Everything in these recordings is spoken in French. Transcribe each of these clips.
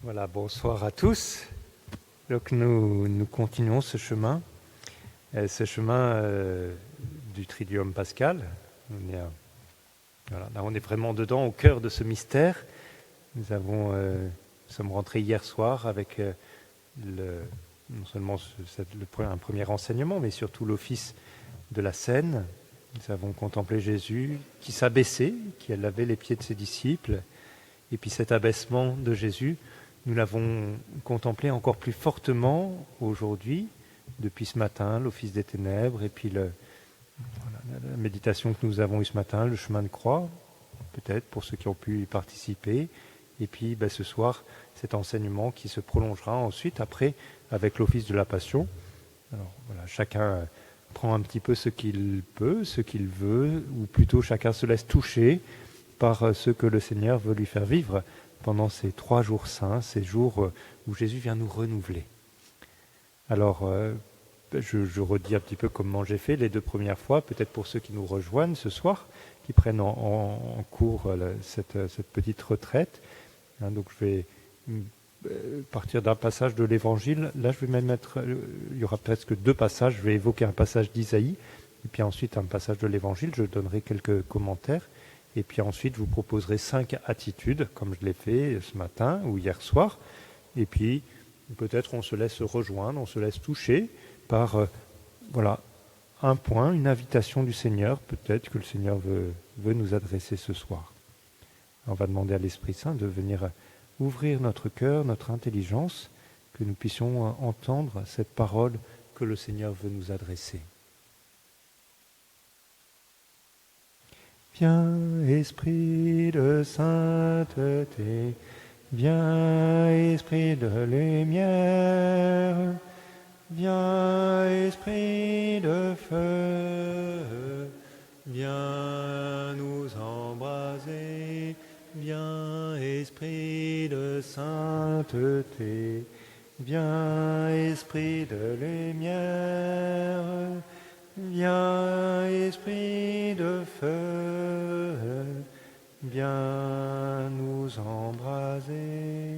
Voilà, bonsoir à tous. Donc nous continuons ce chemin du Triduum pascal. Là, on est vraiment dedans, au cœur de ce mystère. Nous sommes rentrés hier soir avec non seulement un premier enseignement, mais surtout l'office de la scène. Nous avons contemplé Jésus qui s'abaissait, qui a lavé les pieds de ses disciples. Et puis cet abaissement de Jésus, nous l'avons contemplé encore plus fortement aujourd'hui, depuis ce matin, l'office des ténèbres, et puis la méditation que nous avons eue ce matin, le chemin de croix, peut-être pour ceux qui ont pu y participer, et puis ce soir, cet enseignement qui se prolongera ensuite, après, avec l'office de la Passion. Alors voilà, chacun prend un petit peu ce qu'il peut, ce qu'il veut, ou plutôt chacun se laisse toucher par ce que le Seigneur veut lui faire vivre pendant ces 3 jours saints, ces jours où Jésus vient nous renouveler. Alors, je redis un petit peu comment j'ai fait les 2 premières fois, peut-être pour ceux qui nous rejoignent ce soir, qui prennent en cours cette petite retraite. Donc je vais partir d'un passage de l'Évangile. Là, je vais même il y aura presque 2 passages. Je vais évoquer un passage d'Isaïe, et puis ensuite un passage de l'Évangile. Je donnerai quelques commentaires. Et puis ensuite, je vous proposerai 5 attitudes, comme je l'ai fait ce matin ou hier soir. Et puis, peut-être on se laisse rejoindre, on se laisse toucher par un point, une invitation du Seigneur, peut-être que le Seigneur veut nous adresser ce soir. On va demander à l'Esprit Saint de venir ouvrir notre cœur, notre intelligence, que nous puissions entendre cette parole que le Seigneur veut nous adresser. Viens, Esprit de sainteté, viens, Esprit de lumière, viens, Esprit de feu, viens nous embraser, viens, Esprit de sainteté, viens, Esprit de lumière, viens, Esprit de feu, viens nous embraser.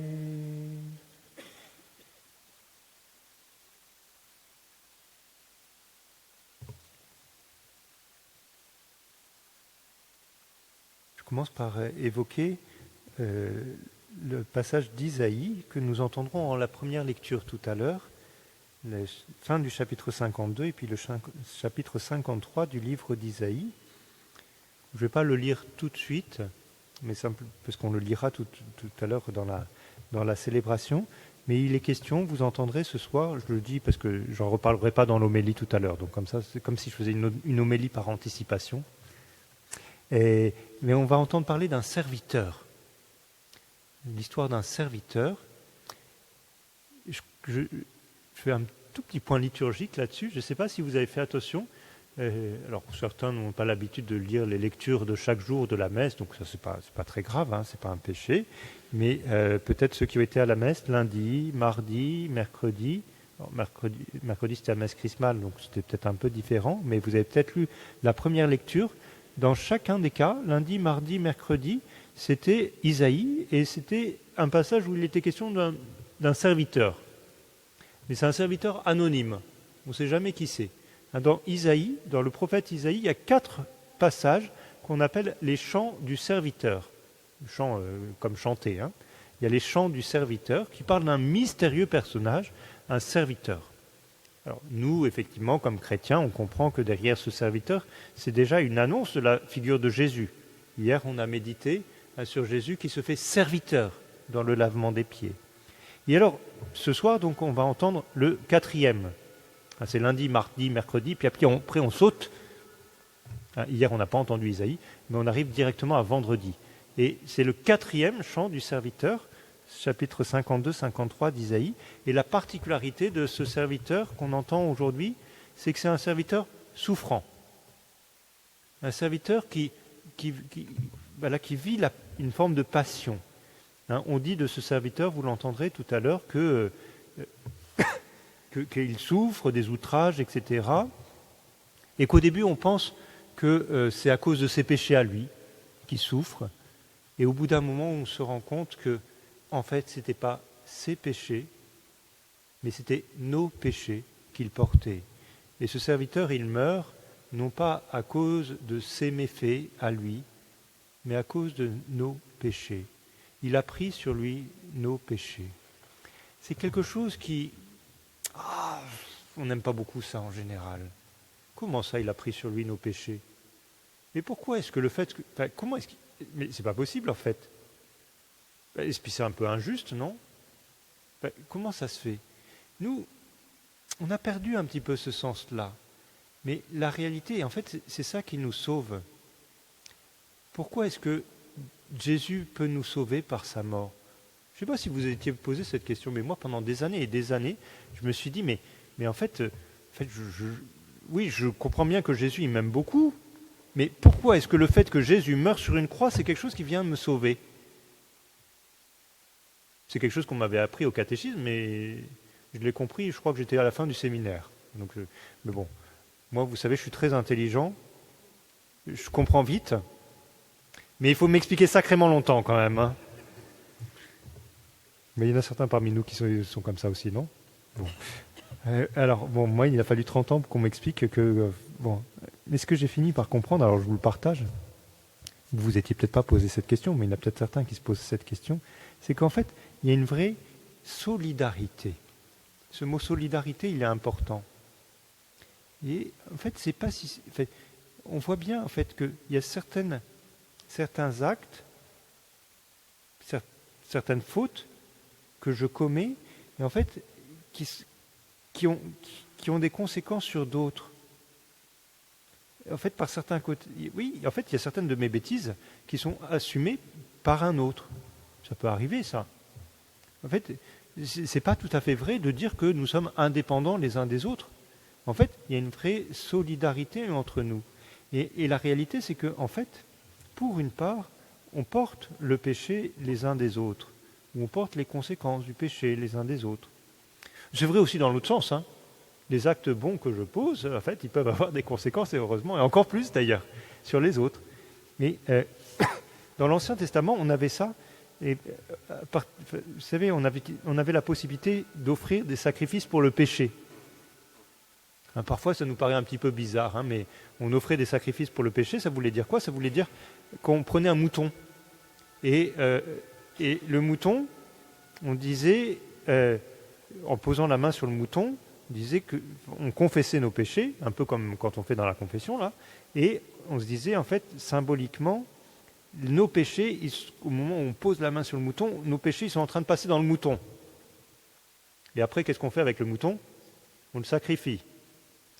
Je commence par évoquer le passage d'Isaïe que nous entendrons en la première lecture tout à l'heure, la fin du chapitre 52 et puis le chapitre 53 du livre d'Isaïe. Je ne vais pas le lire tout de suite, mais parce qu'on le lira tout à l'heure dans la célébration. Mais il est question, vous entendrez ce soir, je le dis parce que je n'en reparlerai pas dans l'homélie tout à l'heure, donc comme ça, c'est comme si je faisais une homélie par anticipation. Mais on va entendre parler d'un serviteur, l'histoire d'un serviteur. Je fais un tout petit point liturgique là-dessus. Je ne sais pas si vous avez fait attention. Alors certains n'ont pas l'habitude de lire les lectures de chaque jour de la messe, donc ça c'est pas très grave, c'est pas un péché. Mais peut-être ceux qui ont été à la messe lundi, mardi, mercredi. Alors, mercredi c'était la messe chrismale, donc c'était peut-être un peu différent. Mais vous avez peut-être lu la première lecture. Dans chacun des cas, lundi, mardi, mercredi, c'était Isaïe et c'était un passage où il était question d'un serviteur. Mais c'est un serviteur anonyme. On ne sait jamais qui c'est. Dans Isaïe, dans le prophète Isaïe, il y a 4 passages qu'on appelle les chants du serviteur. Chants comme chanter. Il y a les chants du serviteur qui parlent d'un mystérieux personnage, un serviteur. Alors nous, effectivement, comme chrétiens, on comprend que derrière ce serviteur, c'est déjà une annonce de la figure de Jésus. Hier, on a médité sur Jésus qui se fait serviteur dans le lavement des pieds. Et alors, ce soir, donc, on va entendre le 4e. C'est lundi, mardi, mercredi, puis après on saute. Hier, on n'a pas entendu Isaïe, mais on arrive directement à vendredi. Et c'est le 4e chant du serviteur, chapitre 52-53 d'Isaïe. Et la particularité de ce serviteur qu'on entend aujourd'hui, c'est que c'est un serviteur souffrant. Un serviteur qui vit une forme de passion. On dit de ce serviteur, vous l'entendrez tout à l'heure, qu'il souffre des outrages, etc. Et qu'au début, on pense que c'est à cause de ses péchés à lui qu'il souffre. Et au bout d'un moment, on se rend compte que, en fait, ce n'était pas ses péchés, mais c'était nos péchés qu'il portait. Et ce serviteur, il meurt, non pas à cause de ses méfaits à lui, mais à cause de nos péchés. Il a pris sur lui nos péchés. C'est quelque chose qui... on n'aime pas beaucoup ça en général. Comment ça, il a pris sur lui nos péchés? Mais pourquoi est-ce que le fait... comment est-ce mais c'est pas possible en fait. Et puis c'est un peu injuste, non? Comment ça se fait? Nous, on a perdu un petit peu ce sens-là. Mais la réalité, en fait, c'est ça qui nous sauve. Pourquoi est-ce que Jésus peut nous sauver par sa mort? Je ne sais pas si vous étiez posé cette question, mais moi, pendant des années et des années, je me suis dit, mais en fait oui, je comprends bien que Jésus, il m'aime beaucoup, mais pourquoi est-ce que le fait que Jésus meure sur une croix, c'est quelque chose qui vient me sauver? C'est quelque chose qu'on m'avait appris au catéchisme, mais je l'ai compris, je crois que j'étais à la fin du séminaire. Donc, mais bon, moi, vous savez, je suis très intelligent, je comprends vite, mais il faut m'expliquer sacrément longtemps quand même. Hein. Mais il y en a certains parmi nous qui sont comme ça aussi, non? Bon. Alors, bon, moi, il a fallu 30 ans pour qu'on m'explique que... bon, mais ce que j'ai fini par comprendre, alors je vous le partage, vous n'étiez peut-être pas posé cette question, mais il y en a peut-être certains qui se posent cette question, c'est qu'en fait, il y a une vraie solidarité. Ce mot solidarité, il est important. Et en fait, c'est pas si... En fait, on voit bien en fait qu'il y a certains actes, certaines fautes que je commets, et en fait, qui ont des conséquences sur d'autres. En fait, par certains côtés, oui, en fait, il y a certaines de mes bêtises qui sont assumées par un autre. Ça peut arriver, ça. En fait, c'est pas tout à fait vrai de dire que nous sommes indépendants les uns des autres. En fait, il y a une vraie solidarité entre nous. Et la réalité, c'est que, en fait, pour une part, on porte le péché les uns des autres, ou on porte les conséquences du péché les uns des autres. C'est vrai aussi dans l'autre sens. Hein. Les actes bons que je pose, en fait, ils peuvent avoir des conséquences, et heureusement, et encore plus d'ailleurs, sur les autres. Mais dans l'Ancien Testament, on avait ça. Et, vous savez, on avait la possibilité d'offrir des sacrifices pour le péché. Hein, parfois, ça nous paraît un petit peu bizarre, hein, mais on offrait des sacrifices pour le péché. Ça voulait dire quoi? Ça voulait dire qu'on prenait un mouton. Et le mouton, on disait, en posant la main sur le mouton, on disait qu'on confessait nos péchés, un peu comme quand on fait dans la confession, là, et on se disait, en fait, symboliquement, nos péchés, au moment où on pose la main sur le mouton, nos péchés ils sont en train de passer dans le mouton. Et après, qu'est-ce qu'on fait avec le mouton? On le sacrifie.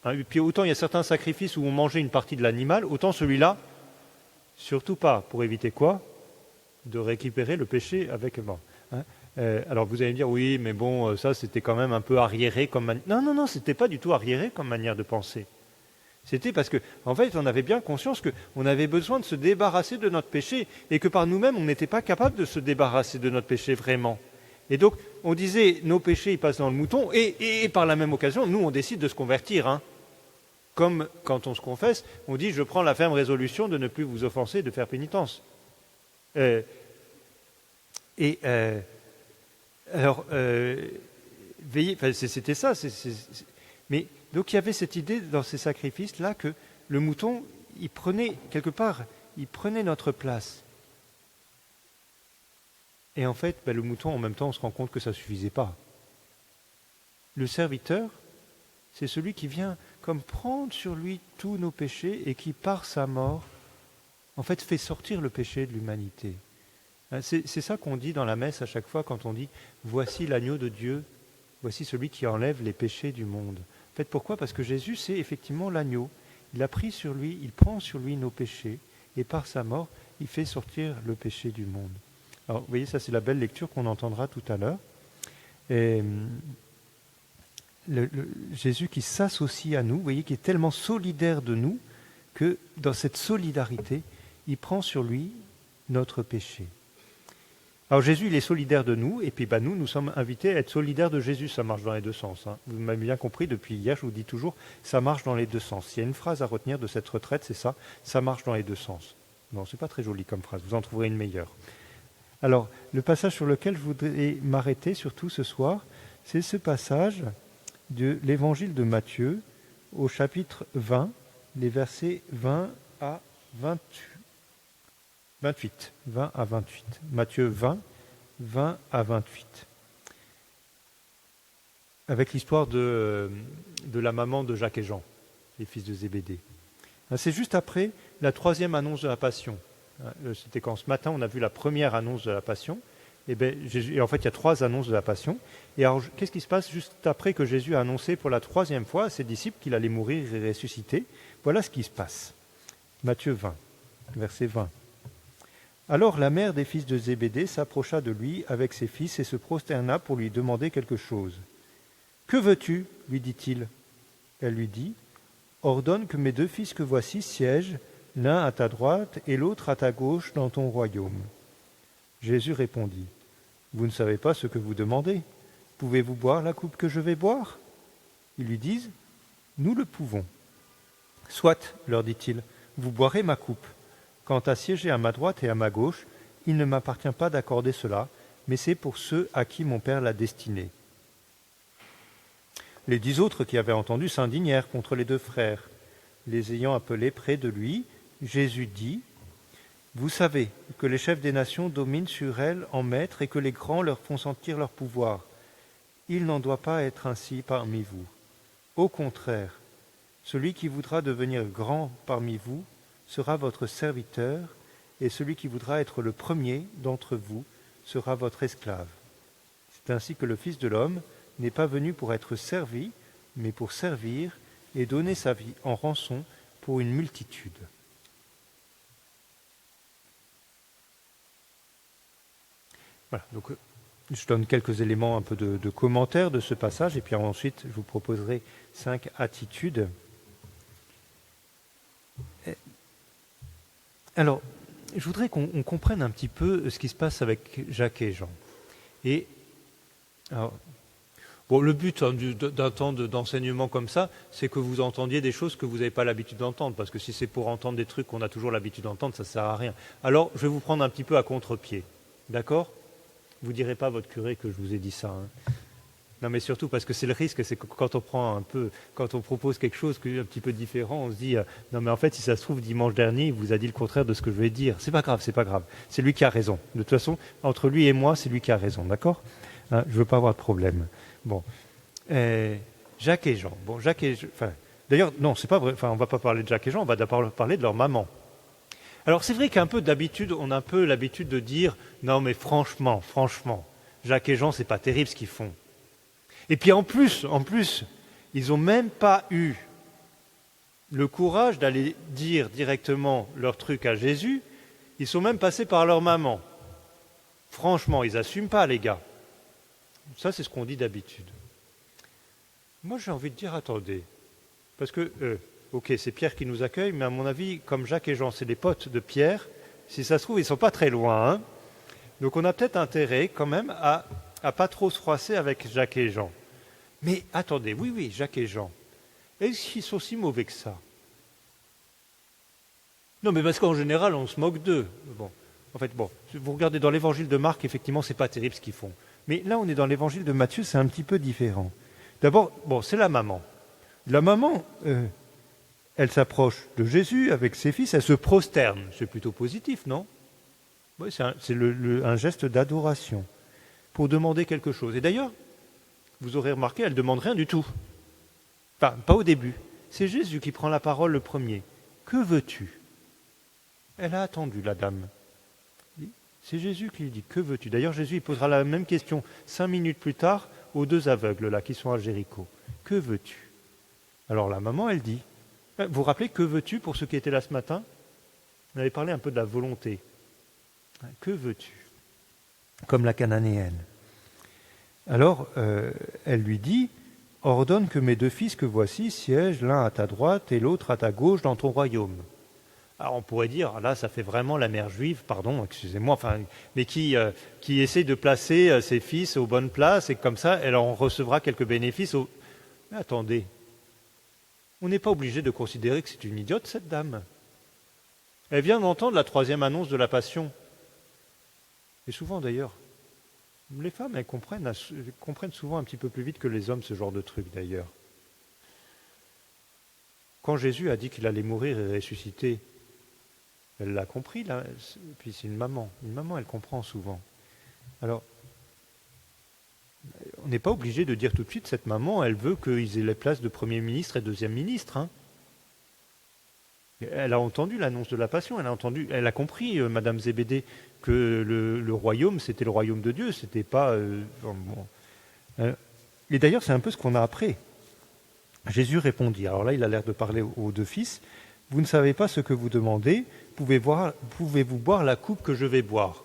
Hein, et puis autant il y a certains sacrifices où on mangeait une partie de l'animal, autant celui-là, surtout pas. Pour éviter quoi? De récupérer le péché avec... Bon, hein. Alors vous allez me dire, oui, mais bon, ça c'était quand même un peu arriéré comme manière... Non, c'était pas du tout arriéré comme manière de penser. C'était parce que, en fait, on avait bien conscience qu'on avait besoin de se débarrasser de notre péché et que par nous-mêmes, on n'était pas capable de se débarrasser de notre péché vraiment. Et donc, on disait, nos péchés, ils passent dans le mouton et par la même occasion, nous, on décide de se convertir. Hein. Comme quand on se confesse, on dit, je prends la ferme résolution de ne plus vous offenser, de faire pénitence. Alors, veillez, c'était ça, mais donc il y avait cette idée dans ces sacrifices-là que le mouton, il prenait, quelque part, il prenait notre place. Et en fait, le mouton, en même temps, on se rend compte que ça ne suffisait pas. Le serviteur, c'est celui qui vient comme prendre sur lui tous nos péchés et qui, par sa mort, en fait, fait sortir le péché de l'humanité. C'est ça qu'on dit dans la messe à chaque fois quand on dit « Voici l'agneau de Dieu, voici celui qui enlève les péchés du monde ». En fait, pourquoi? Parce que Jésus, c'est effectivement l'agneau. Il a pris sur lui, il prend sur lui nos péchés, et par sa mort, il fait sortir le péché du monde. Alors, vous voyez, ça c'est la belle lecture qu'on entendra tout à l'heure. Et Jésus qui s'associe à nous, vous voyez, qui est tellement solidaire de nous, que dans cette solidarité, il prend sur lui notre péché. Alors Jésus, il est solidaire de nous, et puis nous sommes invités à être solidaires de Jésus. Ça marche dans les deux sens. Hein. Vous m'avez bien compris, depuis hier, je vous dis toujours, ça marche dans les deux sens. S'il y a une phrase à retenir de cette retraite, c'est ça marche dans les deux sens. Non, c'est pas très joli comme phrase, vous en trouverez une meilleure. Alors, le passage sur lequel je voudrais m'arrêter surtout ce soir, c'est ce passage de l'évangile de Matthieu au chapitre 20, les versets 20 à 28. 20 à 28. Matthieu 20, 20 à 28. Avec l'histoire de la maman de Jacques et Jean, les fils de Zébédée. C'est juste après la troisième annonce de la Passion. C'était quand ce matin on a vu la première annonce de la Passion. Et en fait, il y a trois annonces de la Passion. Et alors, qu'est-ce qui se passe juste après que Jésus a annoncé pour la troisième fois à ses disciples qu'il allait mourir et ressusciter? Voilà ce qui se passe. Matthieu 20, verset 20. Alors la mère des fils de Zébédée s'approcha de lui avec ses fils et se prosterna pour lui demander quelque chose. « Que veux-tu » lui dit-il. Elle lui dit « Ordonne que mes deux fils que voici siègent, l'un à ta droite et l'autre à ta gauche dans ton royaume. » Jésus répondit « Vous ne savez pas ce que vous demandez. Pouvez-vous boire la coupe que je vais boire ?» Ils lui disent « Nous le pouvons. »« Soit, leur dit-il, vous boirez ma coupe. Quant à siéger à ma droite et à ma gauche, il ne m'appartient pas d'accorder cela, mais c'est pour ceux à qui mon Père l'a destiné. » Les 10 autres qui avaient entendu s'indignèrent contre les deux frères. Les ayant appelés près de lui, Jésus dit « Vous savez que les chefs des nations dominent sur elles en maîtres et que les grands leur font sentir leur pouvoir. Il n'en doit pas être ainsi parmi vous. Au contraire, celui qui voudra devenir grand parmi vous sera votre serviteur, et celui qui voudra être le premier d'entre vous sera votre esclave. C'est ainsi que le Fils de l'homme n'est pas venu pour être servi, mais pour servir et donner sa vie en rançon pour une multitude. » Voilà, donc je donne quelques éléments un peu de commentaire de ce passage, et puis ensuite je vous proposerai 5 attitudes. Alors, je voudrais qu'on comprenne un petit peu ce qui se passe avec Jacques et Jean. Et alors, bon, le but d'un temps d'enseignement comme ça, c'est que vous entendiez des choses que vous n'avez pas l'habitude d'entendre, parce que si c'est pour entendre des trucs qu'on a toujours l'habitude d'entendre, ça ne sert à rien. Alors, je vais vous prendre un petit peu à contre-pied, d'accord ? Vous ne direz pas à votre curé que je vous ai dit ça. Non, mais surtout parce que c'est le risque, c'est que quand on propose quelque chose un petit peu différent, on se dit non, mais en fait, si ça se trouve, dimanche dernier, il vous a dit le contraire de ce que je vais dire. C'est pas grave. C'est lui qui a raison. De toute façon, entre lui et moi, c'est lui qui a raison, d'accord ? Je ne veux pas avoir de problème. Bon, Jacques et Jean. Bon, d'ailleurs, non, c'est pas vrai. Enfin, on va pas parler de Jacques et Jean. On va d'abord parler de leur maman. Alors, c'est vrai qu'un peu d'habitude, on a un peu l'habitude de dire non, mais franchement, Jacques et Jean, c'est pas terrible ce qu'ils font. Et puis en plus, ils n'ont même pas eu le courage d'aller dire directement leur truc à Jésus. Ils sont même passés par leur maman. Franchement, ils n'assument pas, les gars. Ça, c'est ce qu'on dit d'habitude. Moi, j'ai envie de dire, attendez, parce que, ok, c'est Pierre qui nous accueille, mais à mon avis, comme Jacques et Jean, c'est des potes de Pierre, si ça se trouve, ils ne sont pas très loin. Hein. Donc on a peut-être intérêt quand même à pas trop se froisser avec Jacques et Jean. Mais attendez, oui, Jacques et Jean, est-ce qu'ils sont si mauvais que ça? Non, mais parce qu'en général, on se moque d'eux. Bon, en fait, vous regardez dans l'évangile de Marc, effectivement, c'est pas terrible ce qu'ils font. Mais là, on est dans l'évangile de Matthieu, c'est un petit peu différent. D'abord, c'est la maman. La maman, elle s'approche de Jésus avec ses fils, elle se prosterne. C'est plutôt positif, non? Oui, c'est un geste d'adoration pour demander quelque chose. Et d'ailleurs, vous aurez remarqué, elle ne demande rien du tout. Enfin, pas au début. C'est Jésus qui prend la parole le premier. Que veux-tu? Elle a attendu, la dame. C'est Jésus qui lui dit, que veux-tu? D'ailleurs, Jésus il posera la même question 5 minutes plus tard aux 2 aveugles là qui sont à Jéricho. Que veux-tu? Alors la maman, elle dit, vous vous rappelez, que veux-tu pour ceux qui étaient là ce matin? On avait parlé un peu de la volonté. Que veux-tu? Comme la cananéenne. Alors, elle lui dit, ordonne que mes 2 fils que voici siègent l'un à ta droite et l'autre à ta gauche dans ton royaume. Alors on pourrait dire, là ça fait vraiment la mère juive, pardon, excusez-moi, mais qui essaie de placer ses fils aux bonnes places et comme ça elle en recevra quelques bénéfices. Mais attendez, on n'est pas obligé de considérer que c'est une idiote cette dame. Elle vient d'entendre la 3e annonce de la Passion. Et souvent d'ailleurs, les femmes, elles comprennent souvent un petit peu plus vite que les hommes ce genre de truc d'ailleurs. Quand Jésus a dit qu'il allait mourir et ressusciter, elle l'a compris, là. Et puis c'est une maman. Une maman, elle comprend souvent. Alors, on n'est pas obligé de dire tout de suite, cette maman, elle veut qu'ils aient les places de Premier ministre et Deuxième ministre. Hein. Elle a entendu l'annonce de la Passion, elle a compris, Madame Zébédée, que le royaume, c'était le royaume de Dieu, c'était pas... Et d'ailleurs, c'est un peu ce qu'on a après. Jésus répondit, alors là, il a l'air de parler aux deux fils, « Vous ne savez pas ce que vous demandez, pouvez-vous boire la coupe que je vais boire ?»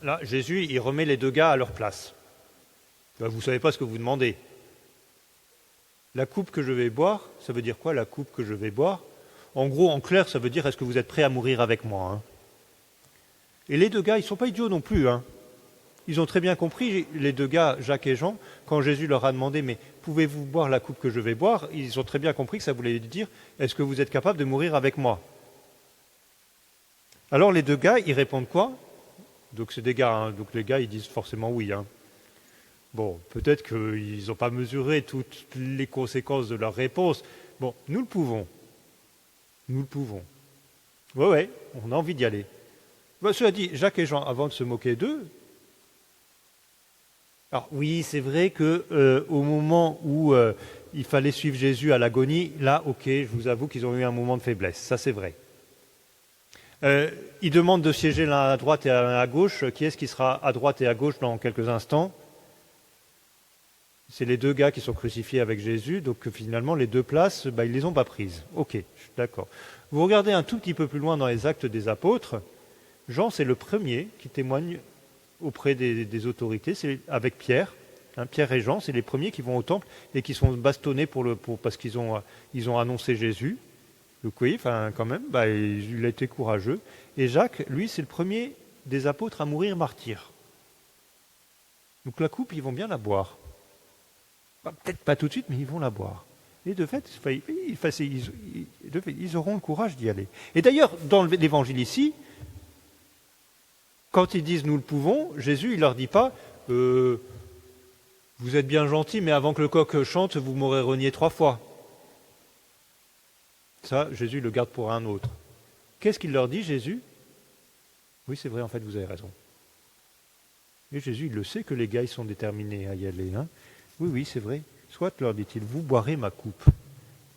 Là, Jésus, il remet les deux gars à leur place. Vous ne savez pas ce que vous demandez. La coupe que je vais boire, ça veut dire quoi, la coupe que je vais boire? En gros, en clair, ça veut dire, est-ce que vous êtes prêts à mourir avec moi, hein? Et les deux gars, ils ne sont pas idiots non plus, hein. Ils ont très bien compris, les deux gars, Jacques et Jean, quand Jésus leur a demandé, mais pouvez-vous boire la coupe que je vais boire? Ils ont très bien compris que ça voulait dire, est-ce que vous êtes capable de mourir avec moi? Alors les deux gars, ils répondent quoi? Donc c'est des gars, hein, donc les gars, ils disent forcément oui, hein. Bon, peut-être qu'ils n'ont pas mesuré toutes les conséquences de leur réponse. Bon, nous le pouvons. Nous le pouvons. Ouais, on a envie d'y aller. Cela dit, Jacques et Jean, avant de se moquer d'eux, alors oui, c'est vrai qu'au moment où il fallait suivre Jésus à l'agonie, là, ok, je vous avoue qu'ils ont eu un moment de faiblesse, ça c'est vrai. Ils demandent de siéger l'un à droite et l'un à gauche. Qui est-ce qui sera à droite et à gauche dans quelques instants? C'est les deux gars qui sont crucifiés avec Jésus, donc finalement les deux places, ils ne les ont pas prises. Ok, je suis d'accord. Vous regardez un tout petit peu plus loin dans les Actes des Apôtres, Jean c'est le premier qui témoigne auprès des autorités, c'est avec Pierre. Hein, Pierre et Jean, c'est les premiers qui vont au temple et qui sont bastonnés parce qu'ils ont annoncé Jésus. Donc oui, enfin quand même, il a été courageux. Et Jacques, lui, c'est le premier des apôtres à mourir martyr. Donc la coupe, ils vont bien la boire. Peut-être pas tout de suite, mais ils vont la boire. Et de fait, ils auront le courage d'y aller. Et d'ailleurs, dans l'évangile ici, quand ils disent « nous le pouvons », Jésus, il ne leur dit pas « vous êtes bien gentils, mais avant que le coq chante, vous m'aurez renié 3 fois ». Ça, Jésus le garde pour un autre. Qu'est-ce qu'il leur dit, Jésus? Oui, c'est vrai, en fait, vous avez raison. Et Jésus, il le sait que les gars, ils sont déterminés à y aller. Hein. Oui, c'est vrai. Soit, leur dit-il, vous boirez ma coupe.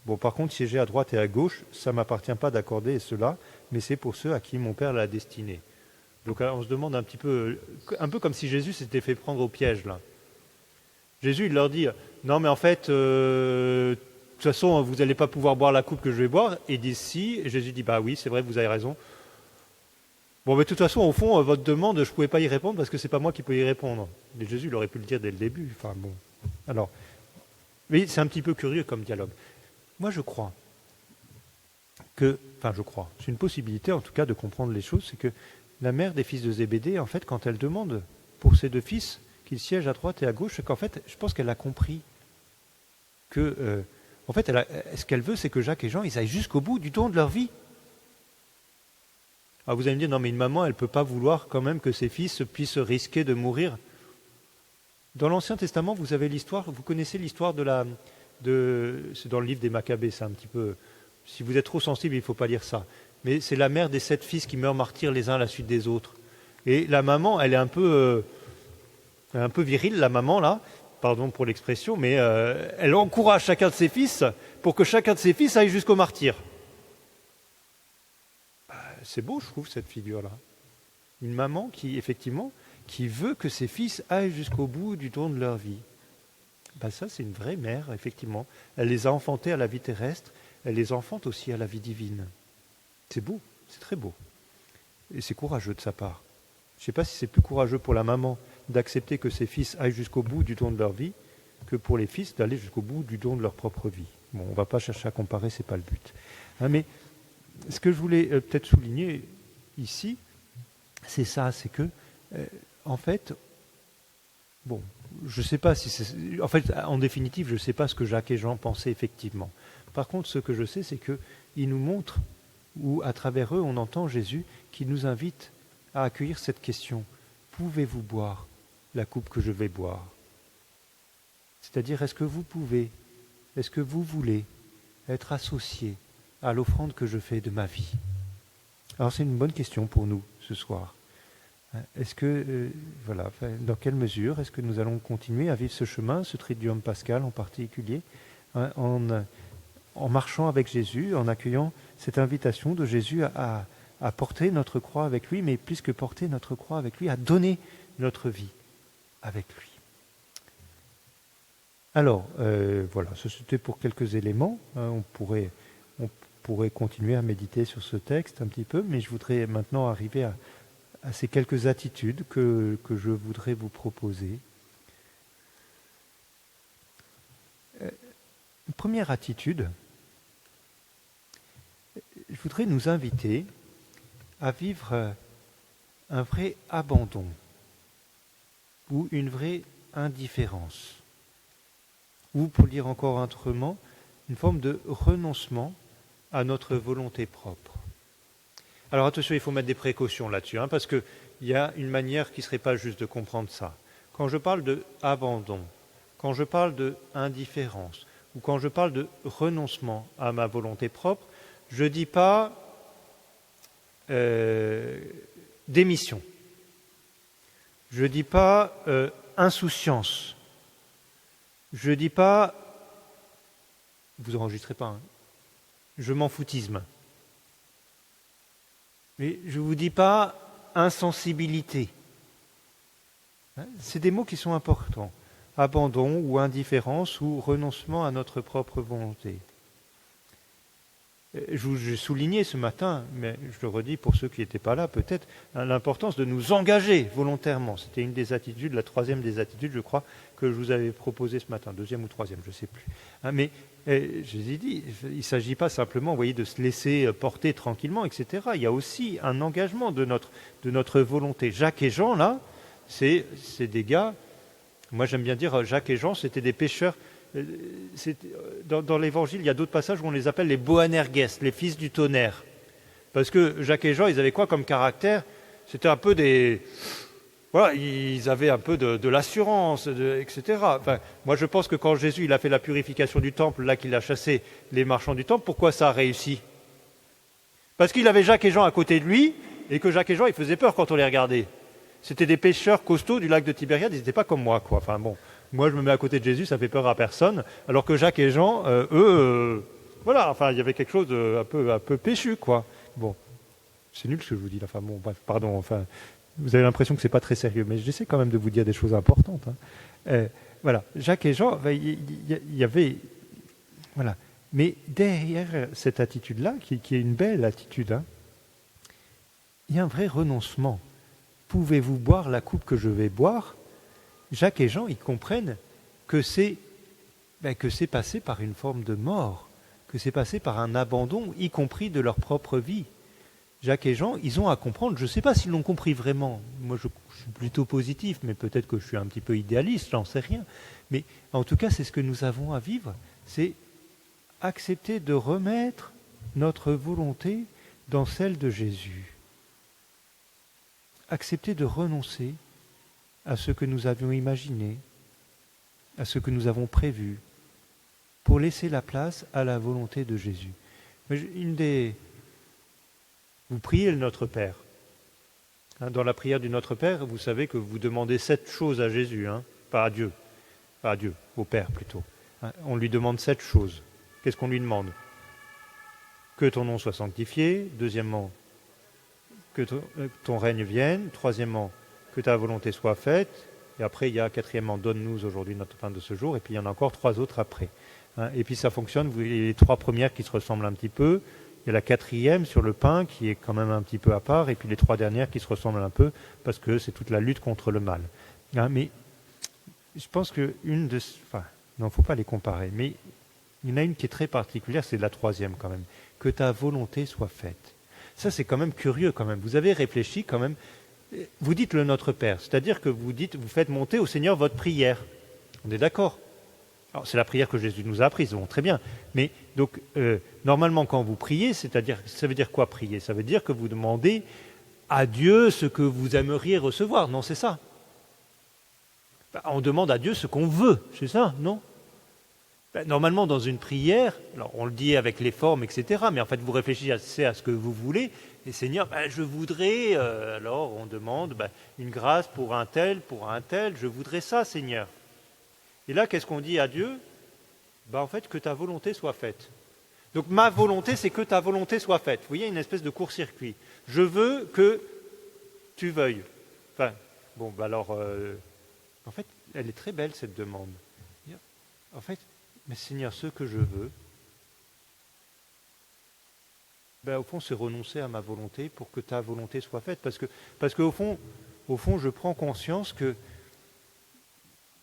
Bon, par contre, siéger à droite et à gauche, ça ne m'appartient pas d'accorder cela, mais c'est pour ceux à qui mon Père l'a destiné. Donc, on se demande un peu comme si Jésus s'était fait prendre au piège, là. Jésus, il leur dit, non, mais en fait, de toute façon, vous n'allez pas pouvoir boire la coupe que je vais boire. Et ils disent si. Et Jésus dit, bah oui, c'est vrai, vous avez raison. Bon, mais de toute façon, au fond, votre demande, je ne pouvais pas y répondre parce que ce n'est pas moi qui peux y répondre. Et Jésus, il aurait pu le dire dès le début. Enfin, bon. Alors, oui, c'est un petit peu curieux comme dialogue. Moi, je crois, c'est une possibilité, en tout cas, de comprendre les choses, c'est que la mère des fils de Zébédée, en fait, quand elle demande pour ses deux fils qu'ils siègent à droite et à gauche, c'est qu'en fait, je pense qu'elle a compris que, en fait, ce qu'elle veut, c'est que Jacques et Jean, ils aillent jusqu'au bout du don de leur vie. Alors vous allez me dire, non, mais une maman, elle ne peut pas vouloir quand même que ses fils puissent risquer de mourir. Dans l'Ancien Testament, vous avez l'histoire, vous connaissez l'histoire c'est dans le livre des Maccabées, c'est un petit peu... Si vous êtes trop sensible, il ne faut pas lire ça. Mais c'est la mère des 7 fils qui meurent martyrs les uns à la suite des autres. Et la maman, elle est un peu virile, la maman, là, pardon pour l'expression, mais elle encourage chacun de ses fils pour que chacun de ses fils aille jusqu'au martyr. C'est beau, je trouve, cette figure-là. Une maman qui veut que ses fils aillent jusqu'au bout du don de leur vie. Ça, c'est une vraie mère, effectivement. Elle les a enfantés à la vie terrestre, elle les enfante aussi à la vie divine. C'est beau, c'est très beau. Et c'est courageux de sa part. Je ne sais pas si c'est plus courageux pour la maman d'accepter que ses fils aillent jusqu'au bout du don de leur vie que pour les fils d'aller jusqu'au bout du don de leur propre vie. Bon, on ne va pas chercher à comparer, ce n'est pas le but. Mais ce que je voulais peut-être souligner ici, c'est ça, c'est que, en fait, bon, je ne sais pas si c'est... En fait, en définitive, je ne sais pas ce que Jacques et Jean pensaient effectivement. Par contre, ce que je sais, c'est qu'ils nous montrent, ou à travers eux, on entend Jésus qui nous invite à accueillir cette question. pouvez-vous boire la coupe que je vais boire? C'est-à-dire, est-ce que vous pouvez, est-ce que vous voulez être associé à l'offrande que je fais de ma vie? Alors c'est une bonne question pour nous ce soir. Est-ce que, dans quelle mesure est-ce que nous allons continuer à vivre ce chemin, ce Triduum pascal en particulier, en marchant avec Jésus, en accueillant cette invitation de Jésus à porter notre croix avec lui, mais plus que porter notre croix avec lui, à donner notre vie avec lui. Alors, c'était pour quelques éléments. On pourrait continuer à méditer sur ce texte un petit peu, mais je voudrais maintenant arriver à ces quelques attitudes que je voudrais vous proposer. Une première attitude, je voudrais nous inviter à vivre un vrai abandon ou une vraie indifférence, ou pour le dire encore autrement, une forme de renoncement à notre volonté propre. Alors attention, il faut mettre des précautions là-dessus, parce qu'il y a une manière qui ne serait pas juste de comprendre ça. Quand je parle de abandon, quand je parle de indifférence, ou quand je parle de renoncement à ma volonté propre, je ne dis pas démission. Je ne dis pas insouciance. Je ne dis pas, vous enregistrez pas, je m'en foutisme. Mais je ne vous dis pas insensibilité. C'est des mots qui sont importants. Abandon ou indifférence ou renoncement à notre propre volonté. J'ai souligné ce matin, mais je le redis pour ceux qui n'étaient pas là peut-être, l'importance de nous engager volontairement. C'était une des attitudes, la troisième des attitudes, je crois, que je vous avais proposée ce matin, deuxième ou troisième, je ne sais plus. Mais je vous ai dit, il ne s'agit pas simplement, vous voyez, de se laisser porter tranquillement, etc. Il y a aussi un engagement de notre volonté. Jacques et Jean, là, c'est des gars, moi j'aime bien dire, Jacques et Jean, c'était des pêcheurs. Dans l'Évangile, il y a d'autres passages où on les appelle les Boanerges, les fils du tonnerre. Parce que Jacques et Jean, ils avaient quoi comme caractère? C'était un peu des... Voilà, ils avaient un peu de l'assurance, etc. Enfin, moi, je pense que quand Jésus il a fait la purification du temple, là qu'il a chassé les marchands du temple, pourquoi ça a réussi? Parce qu'il avait Jacques et Jean à côté de lui, et que Jacques et Jean, ils faisaient peur quand on les regardait. C'était des pêcheurs costauds du lac de Tibériade, ils n'étaient pas comme moi, quoi. Enfin bon, moi je me mets à côté de Jésus, ça fait peur à personne, alors que Jacques et Jean, voilà, enfin il y avait quelque chose de un peu péchu, quoi. Bon, c'est nul ce que je vous dis, là. Enfin bon, bref, pardon, enfin, vous avez l'impression que c'est pas très sérieux, mais j'essaie quand même de vous dire des choses importantes. Voilà, Jacques et Jean, il y avait, voilà, mais derrière cette attitude-là, qui est une belle attitude, il y a un vrai renoncement. Pouvez-vous boire la coupe que je vais boire? Jacques et Jean, ils comprennent que c'est passé par une forme de mort, que c'est passé par un abandon, y compris de leur propre vie. Jacques et Jean, ils ont à comprendre, je ne sais pas s'ils l'ont compris vraiment, moi je suis plutôt positif, mais peut-être que je suis un petit peu idéaliste, j'en sais rien, mais en tout cas c'est ce que nous avons à vivre, c'est accepter de remettre notre volonté dans celle de Jésus. Accepter de renoncer à ce que nous avions imaginé, à ce que nous avons prévu, pour laisser la place à la volonté de Jésus. Vous priez le Notre Père. Dans la prière du Notre Père, vous savez que vous demandez 7 choses à Jésus, pas à Dieu, au Père plutôt. On lui demande 7 choses. Qu'est-ce qu'on lui demande? Que ton nom soit sanctifié. Deuxièmement, que ton règne vienne. Troisièmement, que ta volonté soit faite. Et après, il y a quatrièmement, donne-nous aujourd'hui notre pain de ce jour. Et puis, il y en a encore 3 autres après. Et puis, ça fonctionne. Vous voyez les 3 premières qui se ressemblent un petit peu. Il y a la 4e sur le pain qui est quand même un petit peu à part. Et puis, les 3 dernières qui se ressemblent un peu parce que c'est toute la lutte contre le mal. Mais je pense que il ne faut pas les comparer. Mais il y en a une qui est très particulière, c'est la 3e quand même. Que ta volonté soit faite. Ça, c'est quand même curieux quand même. Vous avez réfléchi quand même. Vous dites le Notre Père, c'est-à-dire que vous faites monter au Seigneur votre prière. On est d'accord? Alors, c'est la prière que Jésus nous a apprise, bon, très bien. Mais donc, normalement, quand vous priez, ça veut dire quoi prier? Ça veut dire que vous demandez à Dieu ce que vous aimeriez recevoir. Non, c'est ça. On demande à Dieu ce qu'on veut, c'est ça, non? Normalement, dans une prière, alors on le dit avec les formes, etc., mais en fait, vous réfléchissez à ce que vous voulez, et Seigneur, je voudrais, alors on demande une grâce pour un tel, je voudrais ça, Seigneur. Et là, qu'est-ce qu'on dit à Dieu? En fait, que ta volonté soit faite. Donc ma volonté, c'est que ta volonté soit faite. Vous voyez, une espèce de court-circuit. Je veux que tu veuilles. Enfin, en fait, elle est très belle, cette demande. En fait, mais Seigneur, ce que je veux, au fond, c'est renoncer à ma volonté pour que ta volonté soit faite. Parce que au fond, je prends conscience que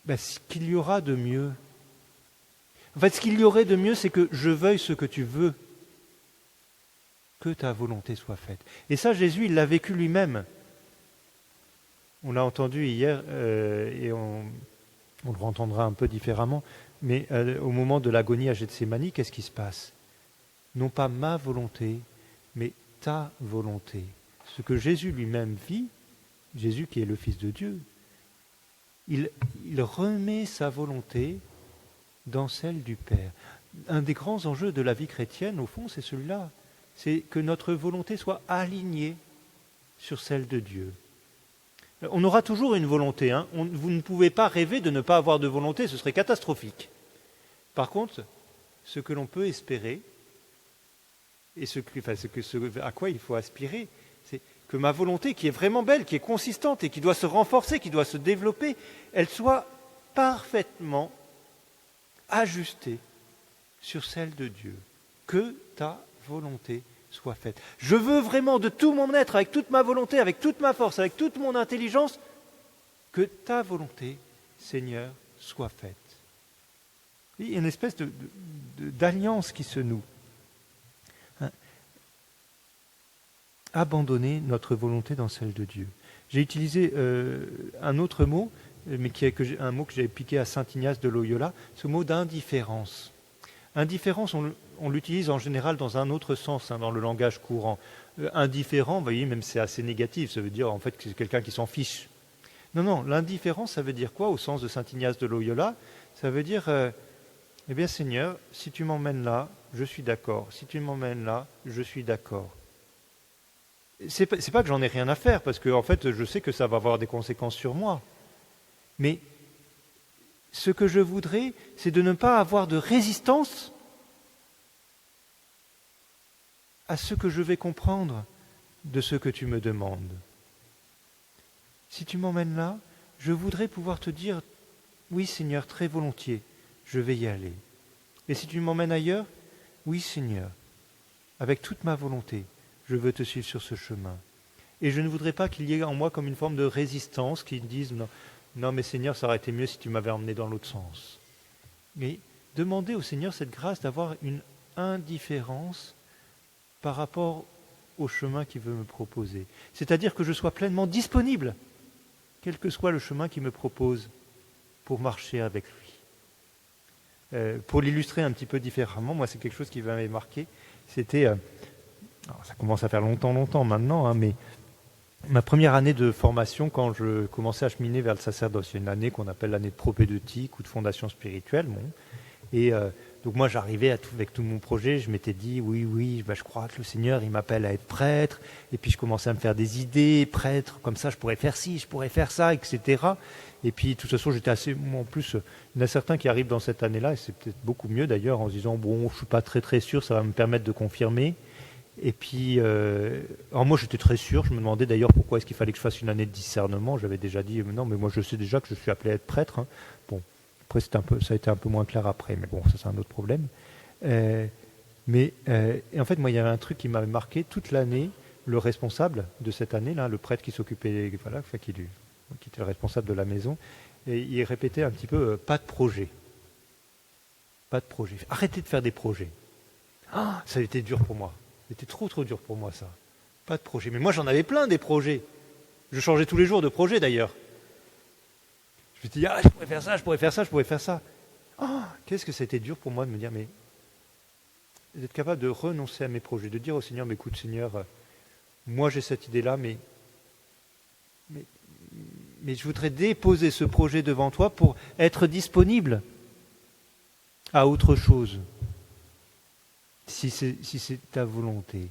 ce qu'il y aura de mieux, en fait, ce qu'il y aurait de mieux, c'est que je veuille ce que tu veux, que ta volonté soit faite. Et ça, Jésus, il l'a vécu lui-même. On l'a entendu hier, et on le entendra un peu différemment, mais au moment de l'agonie à Gethsémani, qu'est-ce qui se passe? Non pas ma volonté, mais ta volonté. Ce que Jésus lui-même vit, Jésus qui est le Fils de Dieu, il remet sa volonté dans celle du Père. Un des grands enjeux de la vie chrétienne, au fond, c'est celui-là. C'est que notre volonté soit alignée sur celle de Dieu. On aura toujours une volonté. Vous ne pouvez pas rêver de ne pas avoir de volonté, ce serait catastrophique. Par contre, ce que l'on peut espérer, et à quoi il faut aspirer, c'est que ma volonté, qui est vraiment belle, qui est consistante et qui doit se renforcer, qui doit se développer, elle soit parfaitement ajustée sur celle de Dieu. Que ta volonté soit faite. Je veux vraiment de tout mon être, avec toute ma volonté, avec toute ma force, avec toute mon intelligence, que ta volonté, Seigneur, soit faite. Il y a une espèce d'alliance qui se noue. Abandonner notre volonté dans celle de Dieu. J'ai utilisé un autre mot, mais un mot que j'avais piqué à saint Ignace de Loyola, ce mot d'indifférence. Indifférence, on l'utilise en général dans un autre sens, dans le langage courant. Indifférent, vous voyez, même c'est assez négatif, ça veut dire en fait que c'est quelqu'un qui s'en fiche. Non, l'indifférence, ça veut dire quoi au sens de saint Ignace de Loyola? Ça veut dire, eh bien Seigneur, si tu m'emmènes là, je suis d'accord. Si tu m'emmènes là, je suis d'accord. C'est pas que j'en ai rien à faire, parce que en fait, je sais que ça va avoir des conséquences sur moi. Mais ce que je voudrais, c'est de ne pas avoir de résistance à ce que je vais comprendre de ce que tu me demandes. Si tu m'emmènes là, je voudrais pouvoir te dire, oui Seigneur, très volontiers, je vais y aller. Et si tu m'emmènes ailleurs, oui Seigneur, avec toute ma volonté, je veux te suivre sur ce chemin. Et je ne voudrais pas qu'il y ait en moi comme une forme de résistance qui me dise non mais Seigneur, ça aurait été mieux si tu m'avais emmené dans l'autre sens. Mais demander au Seigneur cette grâce d'avoir une indifférence par rapport au chemin qu'il veut me proposer. C'est-à-dire que je sois pleinement disponible, quel que soit le chemin qu'il me propose, pour marcher avec lui. Pour l'illustrer un petit peu différemment, moi c'est quelque chose qui m'avait marqué, c'était... ça commence à faire longtemps maintenant, mais ma première année de formation, quand je commençais à cheminer vers le sacerdoce, c'est une année qu'on appelle l'année de propédeutique ou de fondation spirituelle. Et donc moi j'arrivais avec tout mon projet, je m'étais dit oui, je crois que le Seigneur il m'appelle à être prêtre, et puis je commençais à me faire des idées, prêtre, comme ça je pourrais faire ci, je pourrais faire ça, etc. Et puis de toute façon j'étais assez, en plus il y en a certains qui arrivent dans cette année-là, et c'est peut-être beaucoup mieux d'ailleurs, en se disant bon je suis pas très sûr, ça va me permettre de confirmer. Et puis, alors moi j'étais très sûr, je me demandais d'ailleurs pourquoi est-ce qu'il fallait que je fasse une année de discernement. J'avais déjà dit, non mais moi je sais déjà que je suis appelé à être prêtre. Bon, après ça a été un peu moins clair après, mais bon, ça c'est un autre problème. Et en fait, moi il y avait un truc qui m'avait marqué toute l'année, le responsable de cette année-là, le prêtre qui s'occupait, qui était le responsable de la maison, et il répétait un petit peu, pas de projet. Pas de projet. Arrêtez de faire des projets. Ça a été dur pour moi. C'était trop dur pour moi, ça. Pas de projet. Mais moi, j'en avais plein, des projets. Je changeais tous les jours de projet, d'ailleurs. Je me dis, je pourrais faire ça, je pourrais faire ça. Qu'est-ce que c'était dur pour moi de me dire, mais d'être capable de renoncer à mes projets, de dire au Seigneur, mais écoute, Seigneur, moi j'ai cette idée-là, mais mais je voudrais déposer ce projet devant toi pour être disponible à autre chose, si c'est ta volonté.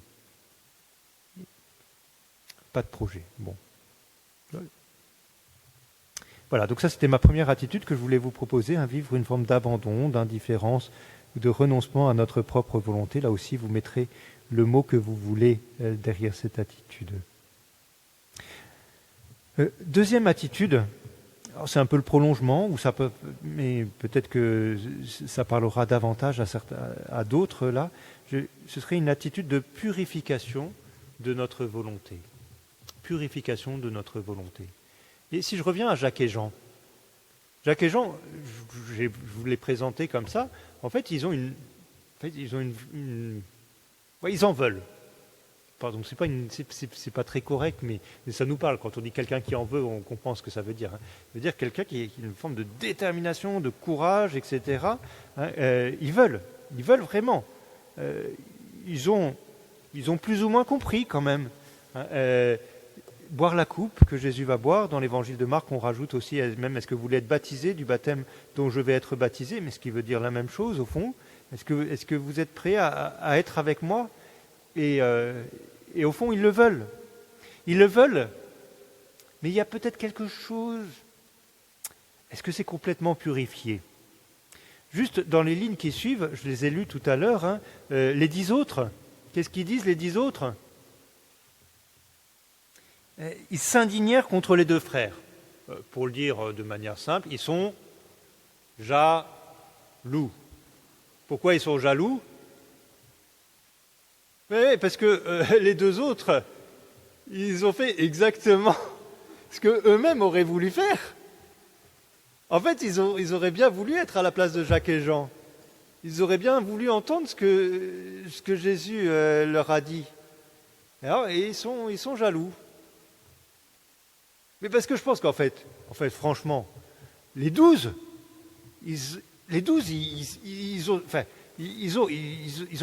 Pas de projet. Bon. Voilà, donc ça c'était ma première attitude que je voulais vous proposer, vivre une forme d'abandon, d'indifférence, de renoncement à notre propre volonté. Là aussi, vous mettrez le mot que vous voulez derrière cette attitude. Deuxième attitude, c'est un peu le prolongement, mais peut-être que ça parlera davantage à d'autres là. Ce serait une attitude de purification de notre volonté. Purification de notre volonté. Et si je reviens à Jacques et Jean, je vous l'ai présenté comme ça. En fait, ils en veulent. Pardon, c'est pas très correct, mais ça nous parle. Quand on dit quelqu'un qui en veut, on comprend ce que ça veut dire. Ça veut dire quelqu'un qui a une forme de détermination, de courage, etc. Ils veulent vraiment. Ils ont plus ou moins compris quand même. Boire la coupe que Jésus va boire. Dans l'évangile de Marc, on rajoute aussi même est-ce que vous voulez être baptisé du baptême dont je vais être baptisé, mais ce qui veut dire la même chose au fond. Est-ce que vous êtes prêts à être avec moi ? Et au fond, ils le veulent. Ils le veulent, mais il y a peut-être quelque chose. Est-ce que c'est complètement purifié ? Juste dans les lignes qui suivent, je les ai lues tout à l'heure, les 10 autres, qu'est-ce qu'ils disent les 10 autres ? Ils s'indignèrent contre les 2 frères. Pour le dire de manière simple, ils sont jaloux. Pourquoi ils sont jaloux ? Oui, parce que les 2 autres, ils ont fait exactement ce qu'eux-mêmes auraient voulu faire. En fait, ils auraient bien voulu être à la place de Jacques et Jean. Ils auraient bien voulu entendre ce que Jésus leur a dit. Et ils sont jaloux. Mais parce que je pense qu'en fait, franchement, les 12, ils ont